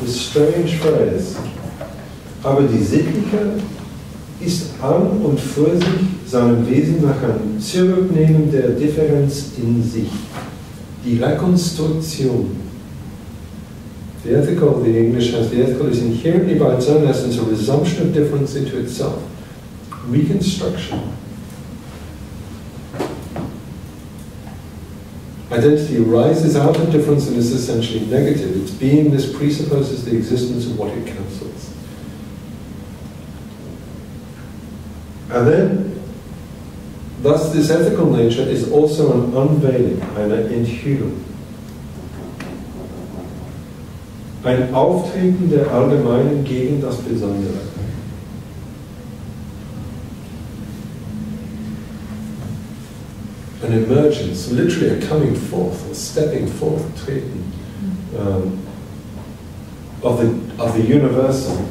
this strange phrase, aber die Sittlichkeit ist an und für sich seinem Wesen nach ein Zurücknehmen der Differenz in sich, die Rekonstruktion. The ethical, the English has the ethical, is inherently by its own essence a resumption of difference into itself, reconstruction. Identity arises out of difference and is essentially negative. Its beingness presupposes the existence of what it cancels. And then, thus this ethical nature is also an unveiling, eine Enthüllung. Ein Auftreten der Allgemeinen gegen das Besondere. An emergence, literally a coming forth, or stepping forth, treten, of the universal,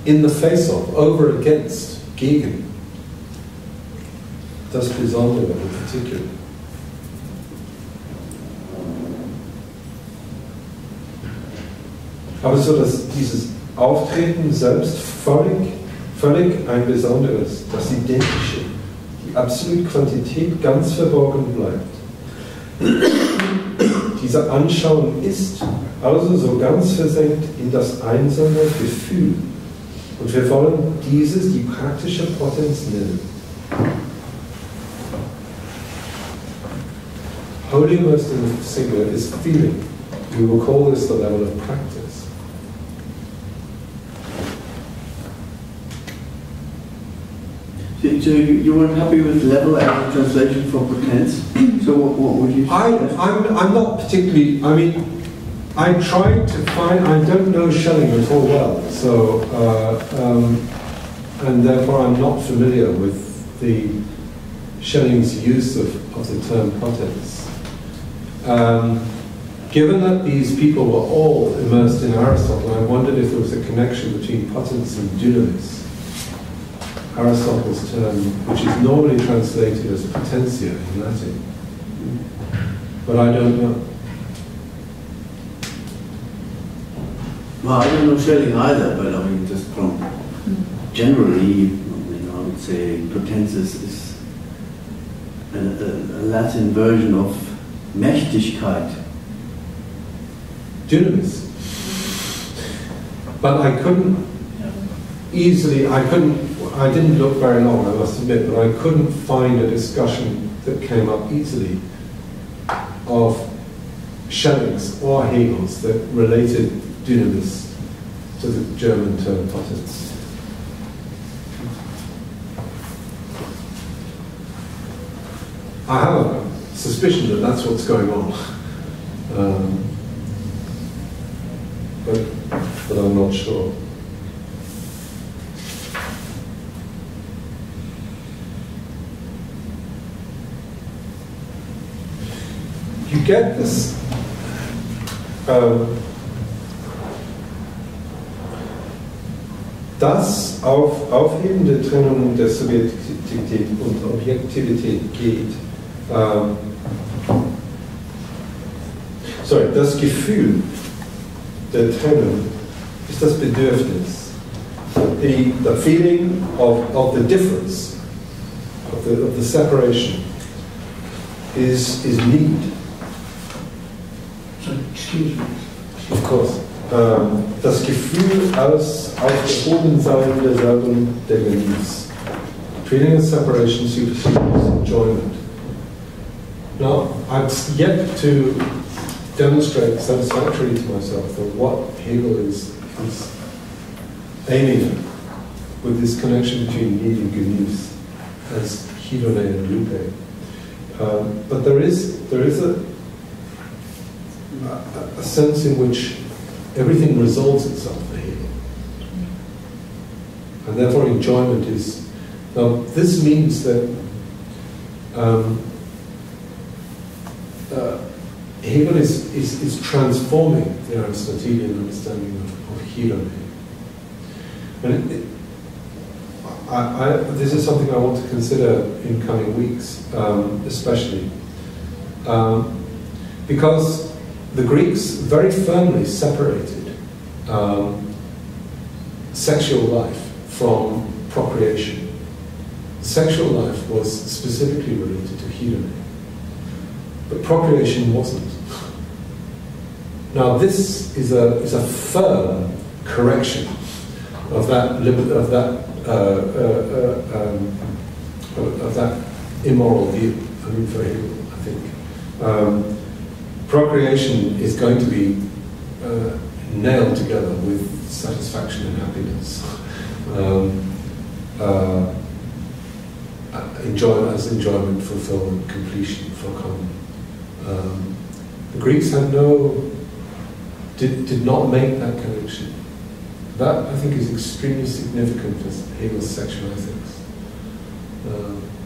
in the face of, over against, gegen, das Besondere in particular. Aber so, dass dieses Auftreten selbst völlig ein Besonderes, das Identische, die absolute Quantität ganz verborgen bleibt. Diese Anschauung ist also so ganz versenkt in das einsame Gefühl. Und wir wollen dieses die praktische Potenz nennen. Holiness in the singular is feeling. We will call this the level of practice. So you weren't happy with level as a translation for potence? So what would you say? I'm not particularly, I mean, I tried to find, I don't know Schelling at all well, so, and therefore I'm not familiar with the Schelling's use of the term potens. Given that these people were all immersed in Aristotle, I wondered if there was a connection between potens and dunamis, Aristotle's term, which is normally translated as potentia in Latin. But I don't know. Well, I don't know Schelling either, but I mean, just from generally, I would say potensis is a Latin version of Mächtigkeit. Dunamis. But I couldn't easily, I didn't look very long, I must admit, but I couldn't find a discussion that came up easily of Schelling's or Hegel's that related dunamis to the German term potens. I have a suspicion that that's what's going on, but I'm not sure. You get this das aufhebende Trennung der Subjektivität und Objektivität geht. Das Gefühl der Trennung ist das Bedürfnis. The feeling of the difference, of the separation, is need. So, excuse me. Of course. Das Gefühl Aufgehobensein derselben der Genuss. Feeling of separation supersedes enjoyment. Now, I've yet to demonstrate satisfactorily to myself that what Hegel is aiming at with this connection between need and Genuss as hedone and lupe. But there is a sense in which everything resolves itself for Hegel. And therefore enjoyment is... Now, this means that Hegel is transforming the Aristotelian understanding of hedone. And this is something I want to consider in coming weeks, especially. Because the Greeks very firmly separated sexual life from procreation. Sexual life was specifically related to hedone, but procreation wasn't. Now this is a firm correction of that immoral view. I mean, for Hegel, I think. Procreation is going to be nailed together with satisfaction and happiness. Enjoyment, fulfillment, completion, fulcrum. The Greeks did not make that connection. That, I think, is extremely significant for Hegel's sexual ethics.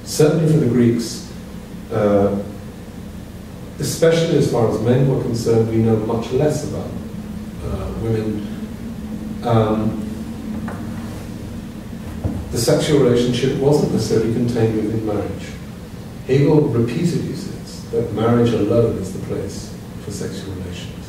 Certainly for the Greeks, especially as far as men were concerned, we know much less about women. The sexual relationship wasn't necessarily contained within marriage. Hegel repeatedly says that marriage alone is the place for sexual relations.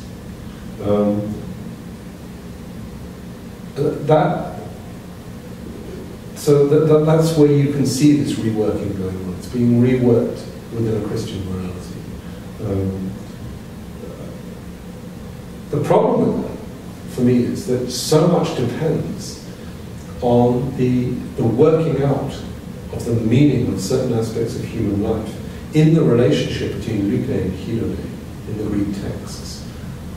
That's where you can see this reworking going on. It's being reworked within a Christian morality. The problem with that, for me, is that so much depends on the working out of the meaning of certain aspects of human life in the relationship between lupe and hedone in the Greek texts.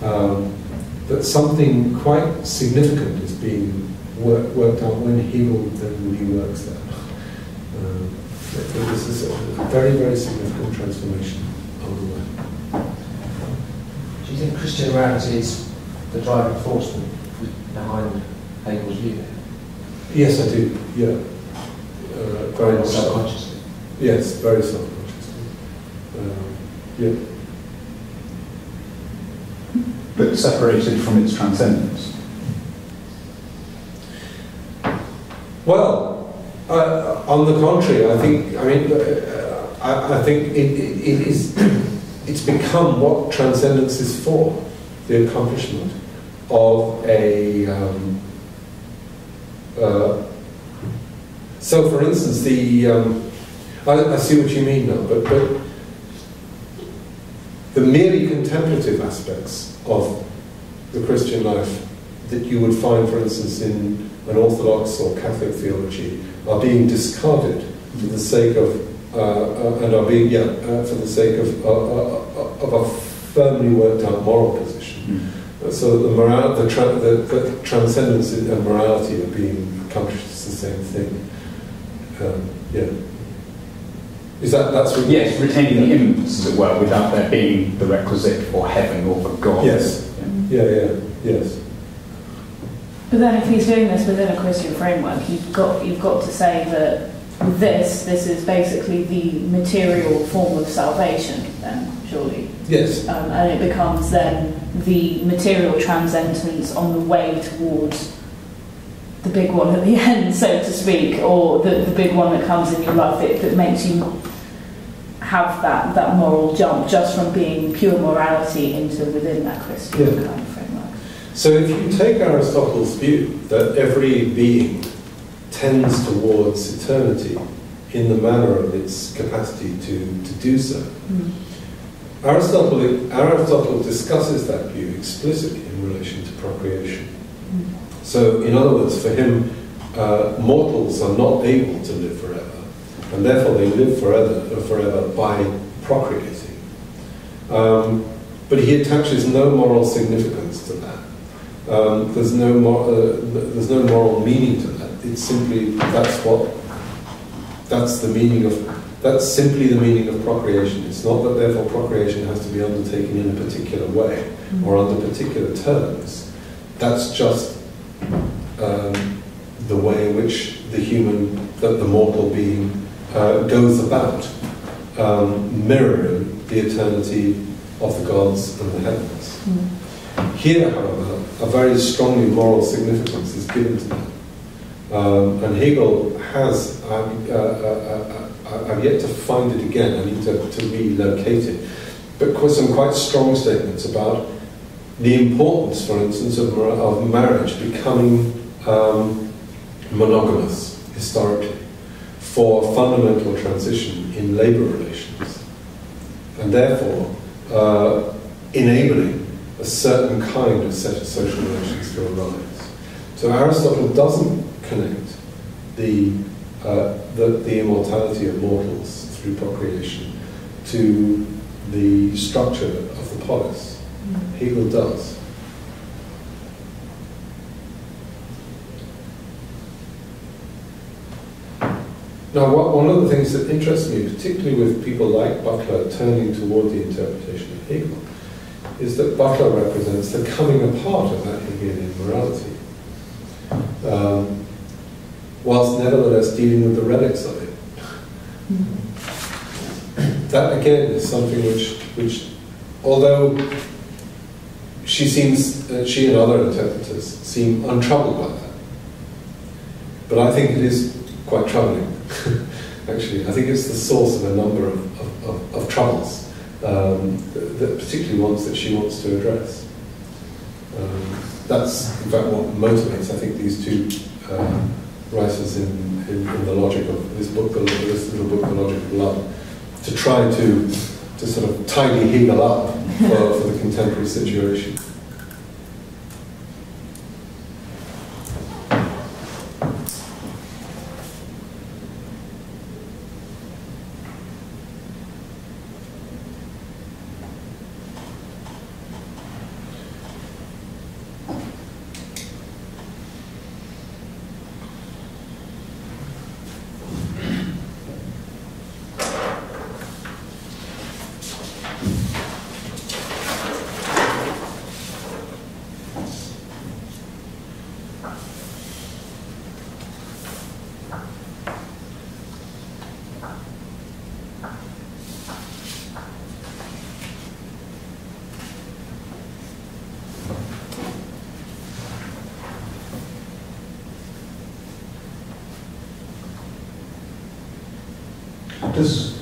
That something quite significant is being worked out when Hegel then reworks that. This is a very, very significant transformation on the way. Do you think Christian morality is the driving force behind Hegel's view? Yes, I do. Yeah, very much self-consciously. Yes, very self-consciously. Yeah. But separated from its transcendence. Well, on the contrary, I think. I mean, I think it is. It's become what transcendence is for: the accomplishment of a. So, for instance, I see what you mean now, but the merely contemplative aspects of the Christian life that you would find, for instance, in an Orthodox or Catholic theology are being discarded for the sake of, for the sake of a firmly worked out moral position. So that the transcendence and morality are being accomplished as the same thing. Is that's what yes, retaining the immanence, as it were, without there being the requisite for heaven or for God. Yes. Yes. But then, if he's doing this within a Christian framework, you've got to say that this is basically the material form of salvation. Then, surely. Yes. And it becomes then the material transcendence on the way towards the big one at the end, so to speak, or the big one that comes in your life that makes you have that moral jump just from being pure morality into within that Christian kind of framework. So if you take Aristotle's view that every being tends towards eternity in the manner of its capacity to do so, Aristotle discusses that view explicitly in relation to procreation. So, in other words, for him, mortals are not able to live forever, and therefore they live forever by procreating. But he attaches no moral significance to that. There's no moral meaning to that. It's simply that's simply the meaning of procreation. It's not that therefore procreation has to be undertaken in a particular way or under particular terms. That's just the way in which the mortal being goes about mirroring the eternity of the gods and the heavens. Here, however, a very strongly moral significance is given to that. And Hegel has, I've yet to find it again, I need to relocate it, but some quite strong statements about the importance, for instance, of marriage becoming monogamous, historically, for fundamental transition in labour relations, and therefore enabling a certain kind of set of social relations to arise. So Aristotle doesn't connect the immortality of mortals through procreation to the structure of the polis. Hegel does. Now, one of the things that interests me, particularly with people like Butler turning toward the interpretation of Hegel, is that Butler represents the coming apart of that Hegelian morality, whilst nevertheless dealing with the relics of it. That again is something which although she and other interpreters seem untroubled by that, but I think it is quite troubling. Actually, I think it's the source of a number of troubles, particularly ones that she wants to address. That's in fact what motivates, I think, these two writers in the logic of this book, this little book, The Logic of Love, to try to sort of tidy Hegel up for the contemporary situation.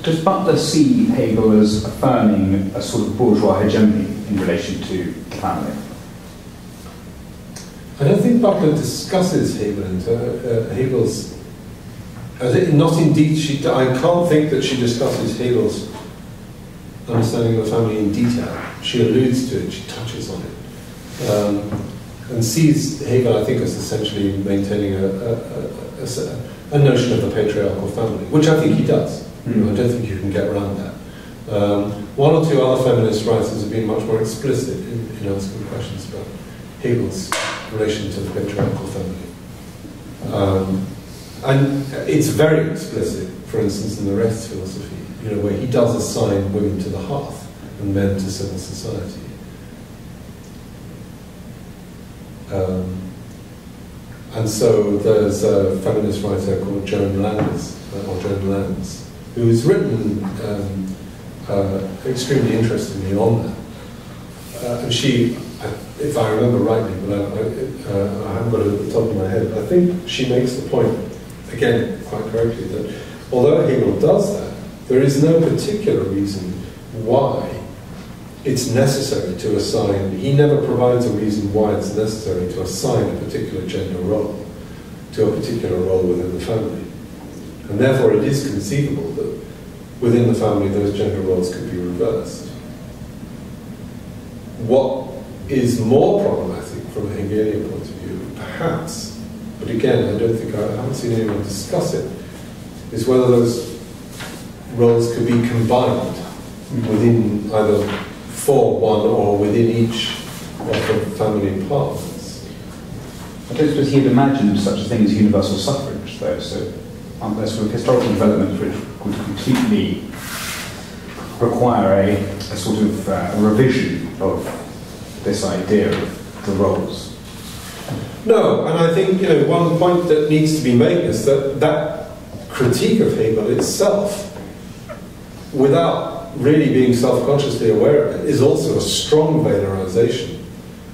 Does Butler see Hegel as affirming a sort of bourgeois hegemony in relation to the family? I don't think Butler discusses Hegel into Hegel's. Not indeed. I can't think that she discusses Hegel's understanding of the family in detail. She alludes to it. She touches on it, and sees Hegel, I think, as essentially maintaining a notion of the patriarchal family, which I think he does. I don't think you can get around that. One or two other feminist writers have been much more explicit in asking questions about Hegel's relation to the patriarchal family. And it's very explicit, for instance, in the Rechts philosophy, where he does assign women to the hearth and men to civil society. And so there's a feminist writer called Joan Lands, who has written extremely interestingly on that. And she, if I remember rightly, but I haven't got it at the top of my head, I think she makes the point, again, quite correctly, that although Hegel does that, there is no particular reason why it's necessary to assign, he never provides a reason why it's necessary to assign a particular gender role to a particular role within the family. And therefore it is conceivable that within the family those gender roles could be reversed. What is more problematic from a Hegelian point of view, perhaps, but again I haven't seen anyone discuss it, is whether those roles could be combined within either for one or within each of the family apartments. I don't suppose he had imagined such a thing as universal suffrage, though, so there's sort of historical development which would completely require a sort of revision of this idea of the roles. No, and I think one point that needs to be made is that critique of Hegel itself, without really being self-consciously aware of it, is also a strong valorization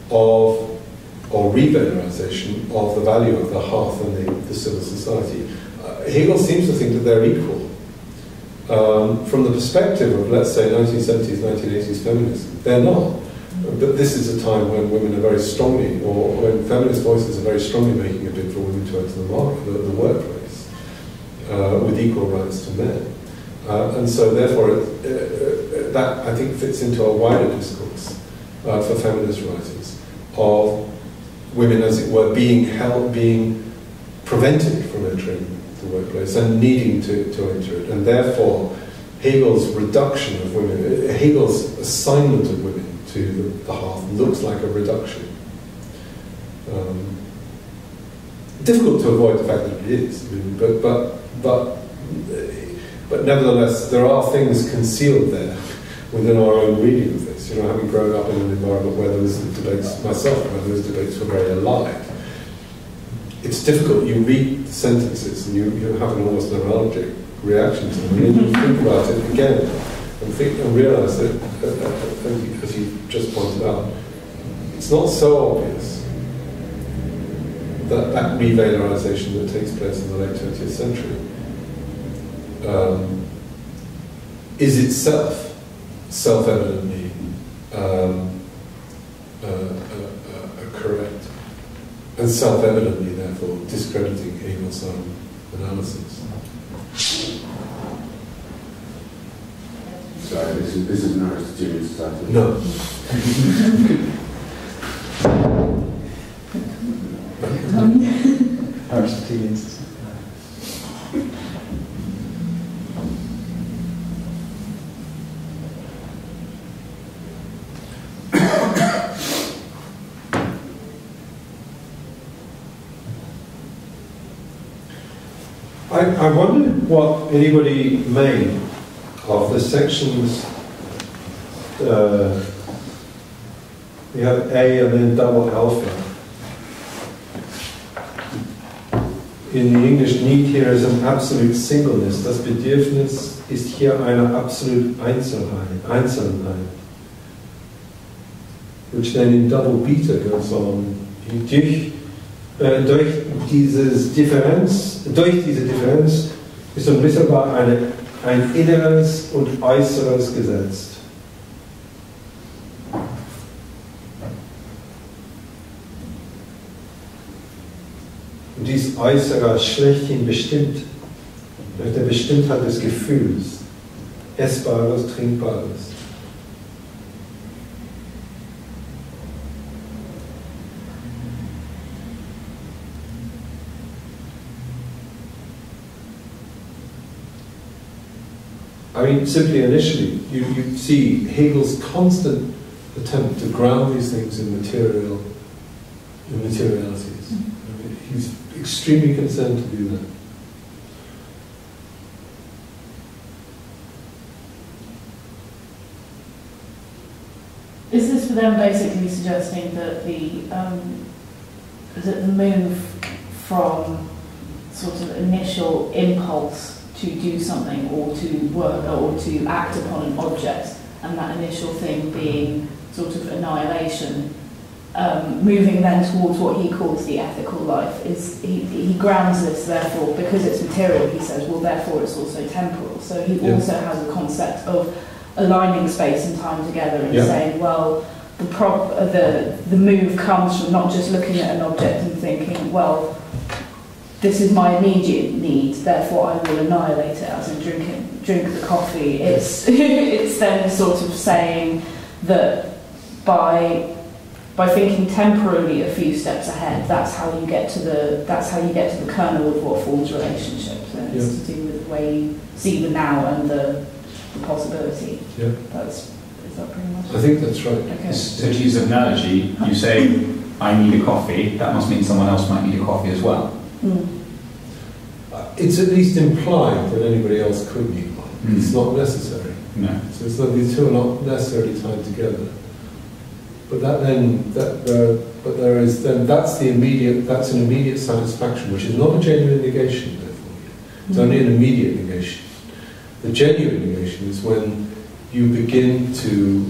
or revalorization of the value of the hearth and the civil society. Hegel seems to think that they're equal. From the perspective of, let's say, 1970s, 1980s feminism, they're not. But this is a time when women are very strongly, or when feminist voices are very strongly making a bid for women to enter the workplace with equal rights to men. And so therefore that I think fits into a wider discourse for feminist writers of women, as it were, being prevented from entering the workplace and needing to enter it. And therefore Hegel's reduction of women, Hegel's assignment of women to the hearth looks like a reduction. Difficult to avoid the fact that it is, but nevertheless, there are things concealed there within our own reading of this. Having grown up in an environment where there was debates, myself, where those debates were very alive, it's difficult. You read the sentences and you have an almost neurologic reaction to them, and then you think about it again and realise that, as you just pointed out, it's not so obvious that revalorization that takes place in the late 20th century is itself self-evidently correct, and self-evidently, therefore, discrediting Hegel's own analysis. Sorry, this is an Aristotelian society. No. Aristotelian society. I wondered what anybody made of the sections. We have A and then double alpha in the English, need here is an absolute singleness. Das Bedürfnis ist hier eine absolute Einzelheit. Which then in double beta goes on. Durch diese Differenz ist unmittelbar ein inneres und äußeres gesetzt. Und dies Äußere schlechthin bestimmt, durch der Bestimmtheit des Gefühls, Essbares, Trinkbares. I mean, simply initially, you see Hegel's constant attempt to ground these things in materialities. I mean, he's extremely concerned to do that. Is this for them basically suggesting that the move from sort of initial impulse to do something or to work or to act upon an object, and that initial thing being sort of annihilation, moving then towards what he calls the ethical life, is he grounds this therefore, because it's material, he says, well therefore it's also temporal. So he also has a concept of aligning space and time together and saying, well, the move comes from not just looking at an object and thinking, well, this is my immediate need, therefore I will annihilate it, as in drink the coffee. It's it's then sort of saying that by thinking temporally a few steps ahead, that's how you get to the kernel of what forms relationships. And it's to do with the way you see the now and the possibility. Yeah. Is that pretty much? I think that's right. Okay. So to use an analogy, you say, I need a coffee, that must mean someone else might need a coffee as well. It's at least implied that anybody else could need one. It's not necessary. No. So it's not, these two are not necessarily tied together. But that's an immediate satisfaction, which is not a genuine negation, therefore. It's only an immediate negation. The genuine negation is when you begin to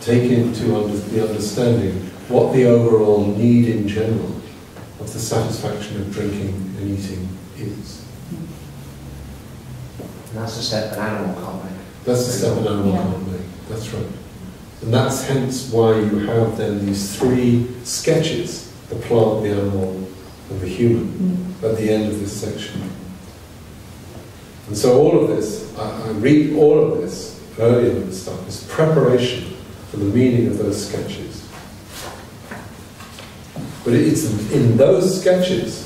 take into the understanding what the overall need in general of the satisfaction of drinking and eating is. And that's a step an animal can't make. That's the step an animal can't make. That's right. And that's hence why you have then these three sketches, the plant, the animal, and the human, at the end of this section. And so all of this, I read all of this earlier in the stuff, is preparation for the meaning of those sketches. But it's in those sketches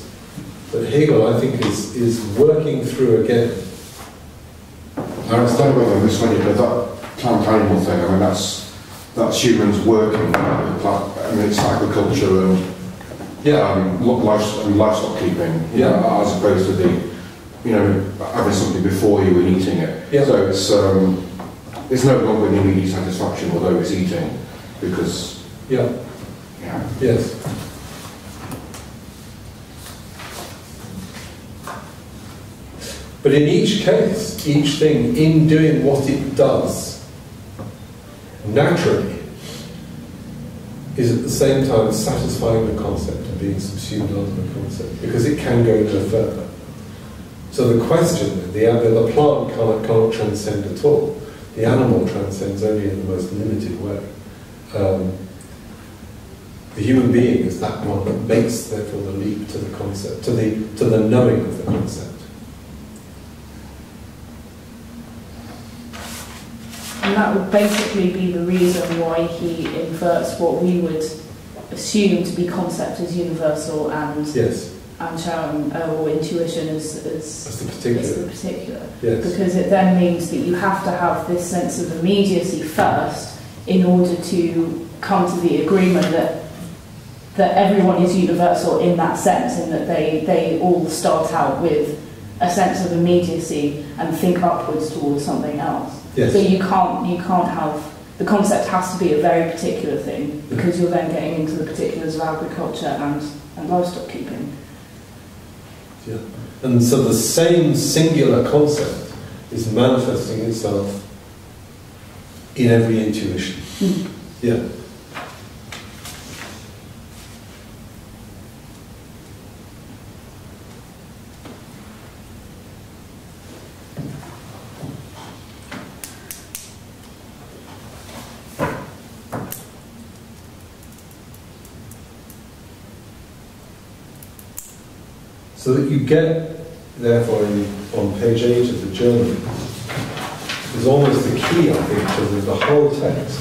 that Hegel, I think, is working through again. I understand whether I'm misleading, but that plant-animal thing, I mean, that's humans working. I mean, it's agriculture and livestock keeping, as opposed to the, having something before you and eating it. Yeah. So it's no longer an immediate satisfaction, although it's eating, because yes. But in each case, each thing, in doing what it does, naturally, is at the same time satisfying the concept and being subsumed under the concept, because it can go no further. So the question, the plant cannot transcend at all. The animal transcends only in the most limited way. The human being is that one that makes, therefore, the leap to the concept, to the knowing of the concept. And that would basically be the reason why he inverts what we would assume to be concept as universal and or intuition as the particular. Yes. Because it then means that you have to have this sense of immediacy first in order to come to the agreement that everyone is universal in that sense, and that they all start out with a sense of immediacy and think upwards towards something else. Yes. So you can't have, the concept has to be a very particular thing, because you're then getting into the particulars of agriculture and livestock keeping. Yeah. And so the same singular concept is manifesting itself in every intuition. Yeah. So that you get, therefore, on page 8 of the journal, is almost the key, I think, to the whole text.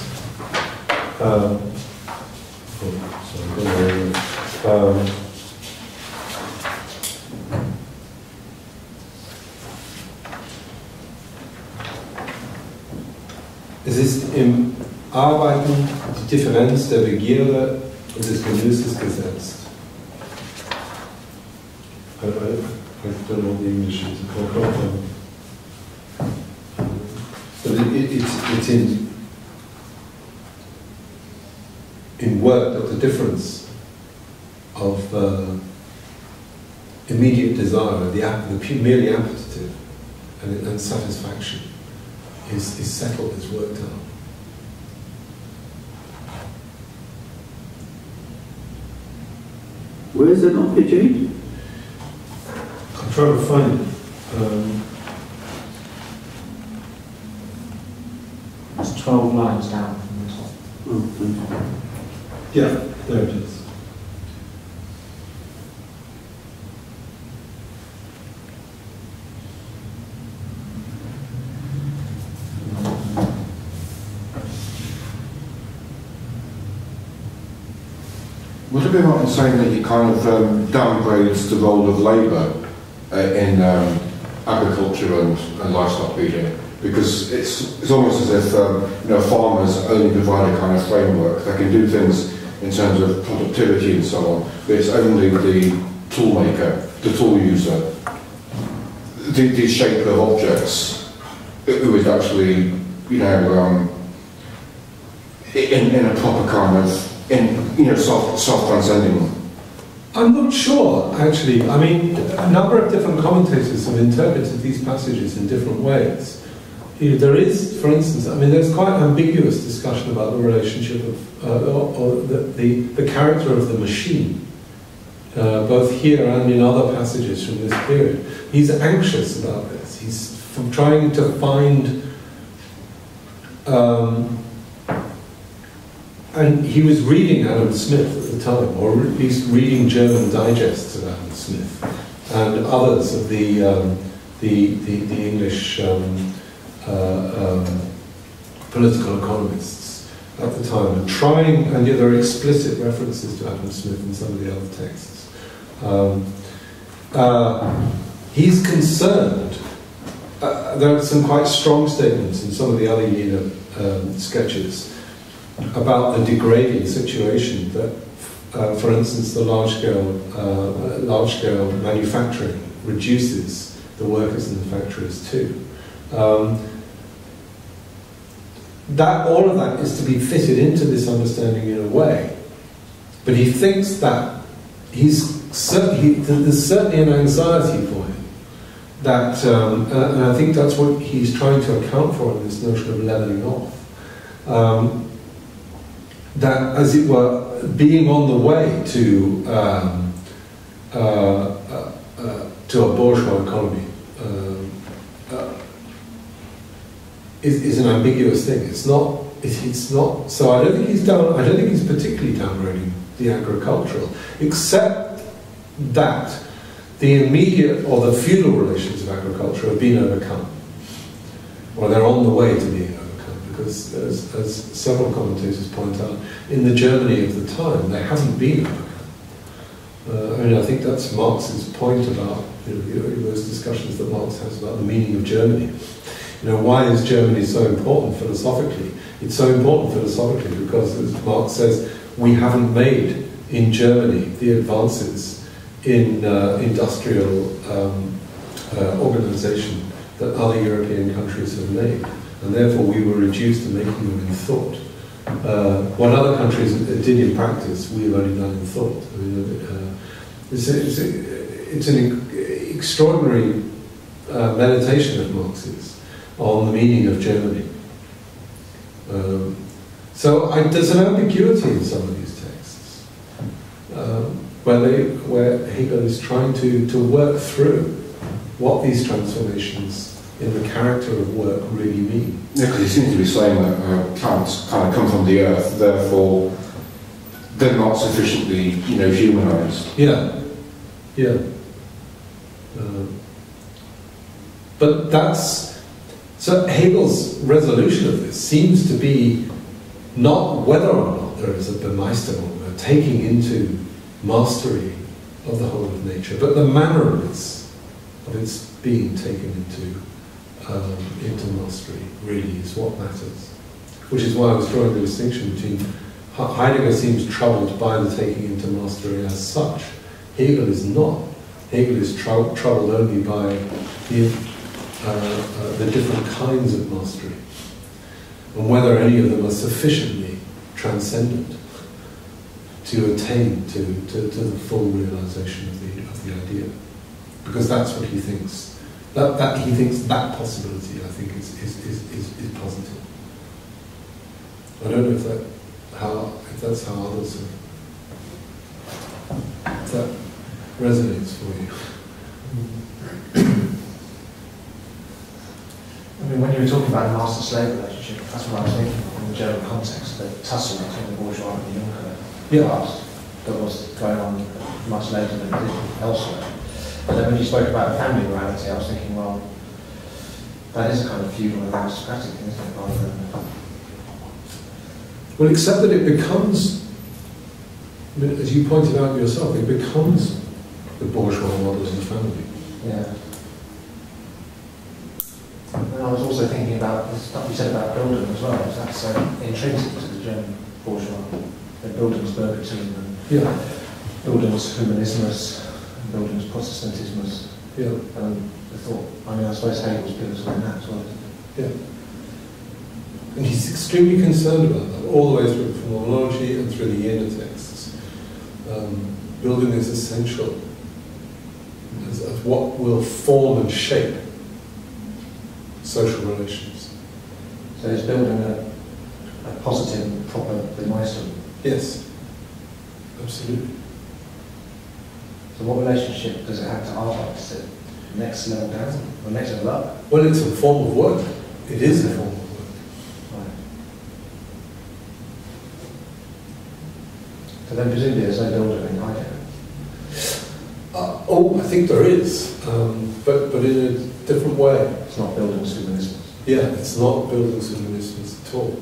Es ist im Arbeiten die Differenz der Begierde und des Genusses gesetzt. I don't know the English is, but it's in work that the difference of immediate desire, the merely appetitive, and satisfaction is settled, is worked out. Where is it on page 8? I'm trying to find it. It's 12 lines down from the top. Oh, thank you. Yeah, there it is. Would it be right in saying that he kind of downgrades the role of labour in agriculture and livestock breeding? Because it's almost as if farmers only provide a kind of framework. They can do things in terms of productivity and so on, but it's only the tool maker, the tool user, the shaper of objects who is actually, in a proper kind of, self-transcending. I'm not sure, actually. I mean, a number of different commentators have interpreted these passages in different ways. There is, for instance, there's quite an ambiguous discussion about the relationship of, the character of the machine, both here and in other passages from this period. He's anxious about this. He's trying to find, and he was reading Adam Smith at the time, or at least reading German digests of Adam Smith and others of the English political economists at the time, and there are explicit references to Adam Smith in some of the other texts. He's concerned. There are some quite strong statements in some of the other sketches about the degrading situation that, for instance, the large-scale manufacturing reduces the workers in the factories too. All of that is to be fitted into this understanding in a way, but he thinks that there's certainly an anxiety for him that, and I think that's what he's trying to account for in this notion of leveling off. That, as it were, being on the way to a bourgeois economy is an ambiguous thing. It's not. So I don't think he's particularly downgrading the agricultural, except that the immediate or the feudal relations of agriculture have been overcome, or they're on the way to being overcome. Because, as several commentators point out, in the Germany of the time, they haven't been overcome. I think that's Marx's point about those discussions that Marx has about the meaning of Germany. Why is Germany so important philosophically? It's so important philosophically because, as Marx says, we haven't made in Germany the advances in industrial organization that other European countries have made. And therefore we were reduced to making them in thought. What other countries did in practice, we have only done in thought. extraordinary meditation of Marx's on the meaning of Germany. So there's an ambiguity in some of these texts where Hegel is trying to work through what these transformations in the character of work really mean. Yeah, because he seems to be saying that plants kind of come from the earth, therefore they're not sufficiently, humanized. Yeah, yeah. But so Hegel's resolution of this seems to be not whether or not there is a Bemeisterung, a taking into mastery of the whole of nature, but the manner of its being taken into mastery really is what matters. Which is why I was drawing the distinction between Heidegger seems troubled by the taking into mastery as such. Hegel is not. Hegel is troubled only by the different kinds of mastery, and whether any of them are sufficiently transcendent to attain to the full realization of the idea. Because that's what he thinks. That he thinks that possibility, I think, is positive. I don't know if that's how others have. If that resonates for you. I mean, when you were talking about the master-slave relationship, that's what I was thinking of in the German context, the tussle between the bourgeois and the Junker class that was going on much later than it did elsewhere. But then when you spoke about family morality, I was thinking, well, that is a kind of feudal and aristocratic thing, isn't it, rather than... Well, except that it becomes, as you pointed out yourself, it becomes the bourgeois models of the family. Yeah. And I was also thinking about the stuff you said about Bildung as well, because that's intrinsic to the German bourgeois. The Bildung's Bürgertum and Bildung's Humanismus, and Bildung's Protestantismus. Yeah. And the thought, I suppose Hegel's pivotal in that as well, isn't it? Yeah. And he's extremely concerned about that, all the way through Phänomenologie and through the Jenaer texts. Bildung is essential as what will form and shape social relations. So is Bildung a positive, proper Bemeisterung? Yes, absolutely. So what relationship does it have to Arbeit? Is it next level down, or next level up? Well, it's a form of work. It is a form of work. Right. So then presumably there's no Bildung in Heidegger. I think there is, but in a different way. It's not Bildung's Humanismus. Yeah, it's not Bildung's Humanismus at all.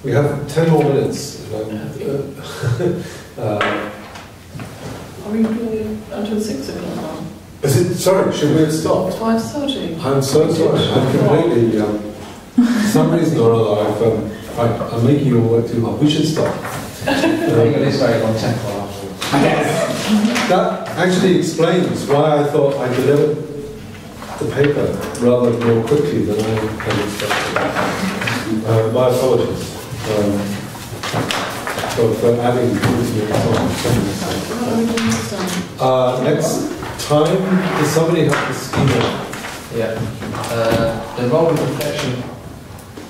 We have 10 more minutes. Are we doing it until 6 o'clock now? Is it? Sorry, should we have stopped? 5:30. I'm so sorry. I'm completely. For some reason or other, I'm making you all work too hard. We should stop. Hegel is very contemporary afterwards. That actually explains why I thought I delivered the paper rather more quickly than I had expected. My apologies for adding to the next time, does somebody have the schema? Yeah. The role of reflection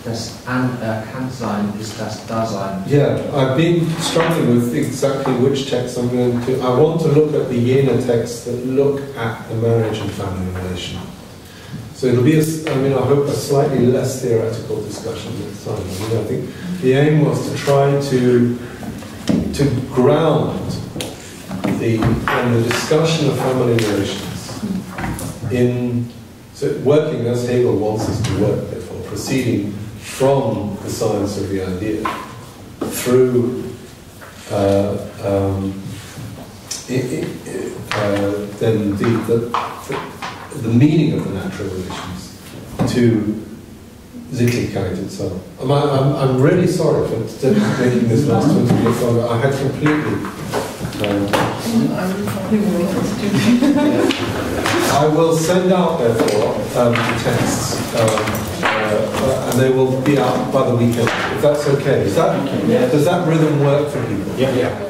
das Anerkanntsein is das Dasein. Yeah, I've been struggling with exactly which text I'm going to... I want to look at the Jenaer texts that look at the marriage and family relation. So it'll be, I hope a slightly less theoretical discussion next time. I think the aim was to try to ground the discussion of family relations in working as Hegel wants us to work, therefore, proceeding from the science of the idea through then the meaning of the natural relations to Sittlichkeit itself. I'm really sorry for making this last 20 minutes longer. I had completely... I will send out, therefore, the texts, and they will be out by the weekend, if that's okay. Does that rhythm work for people? Yeah.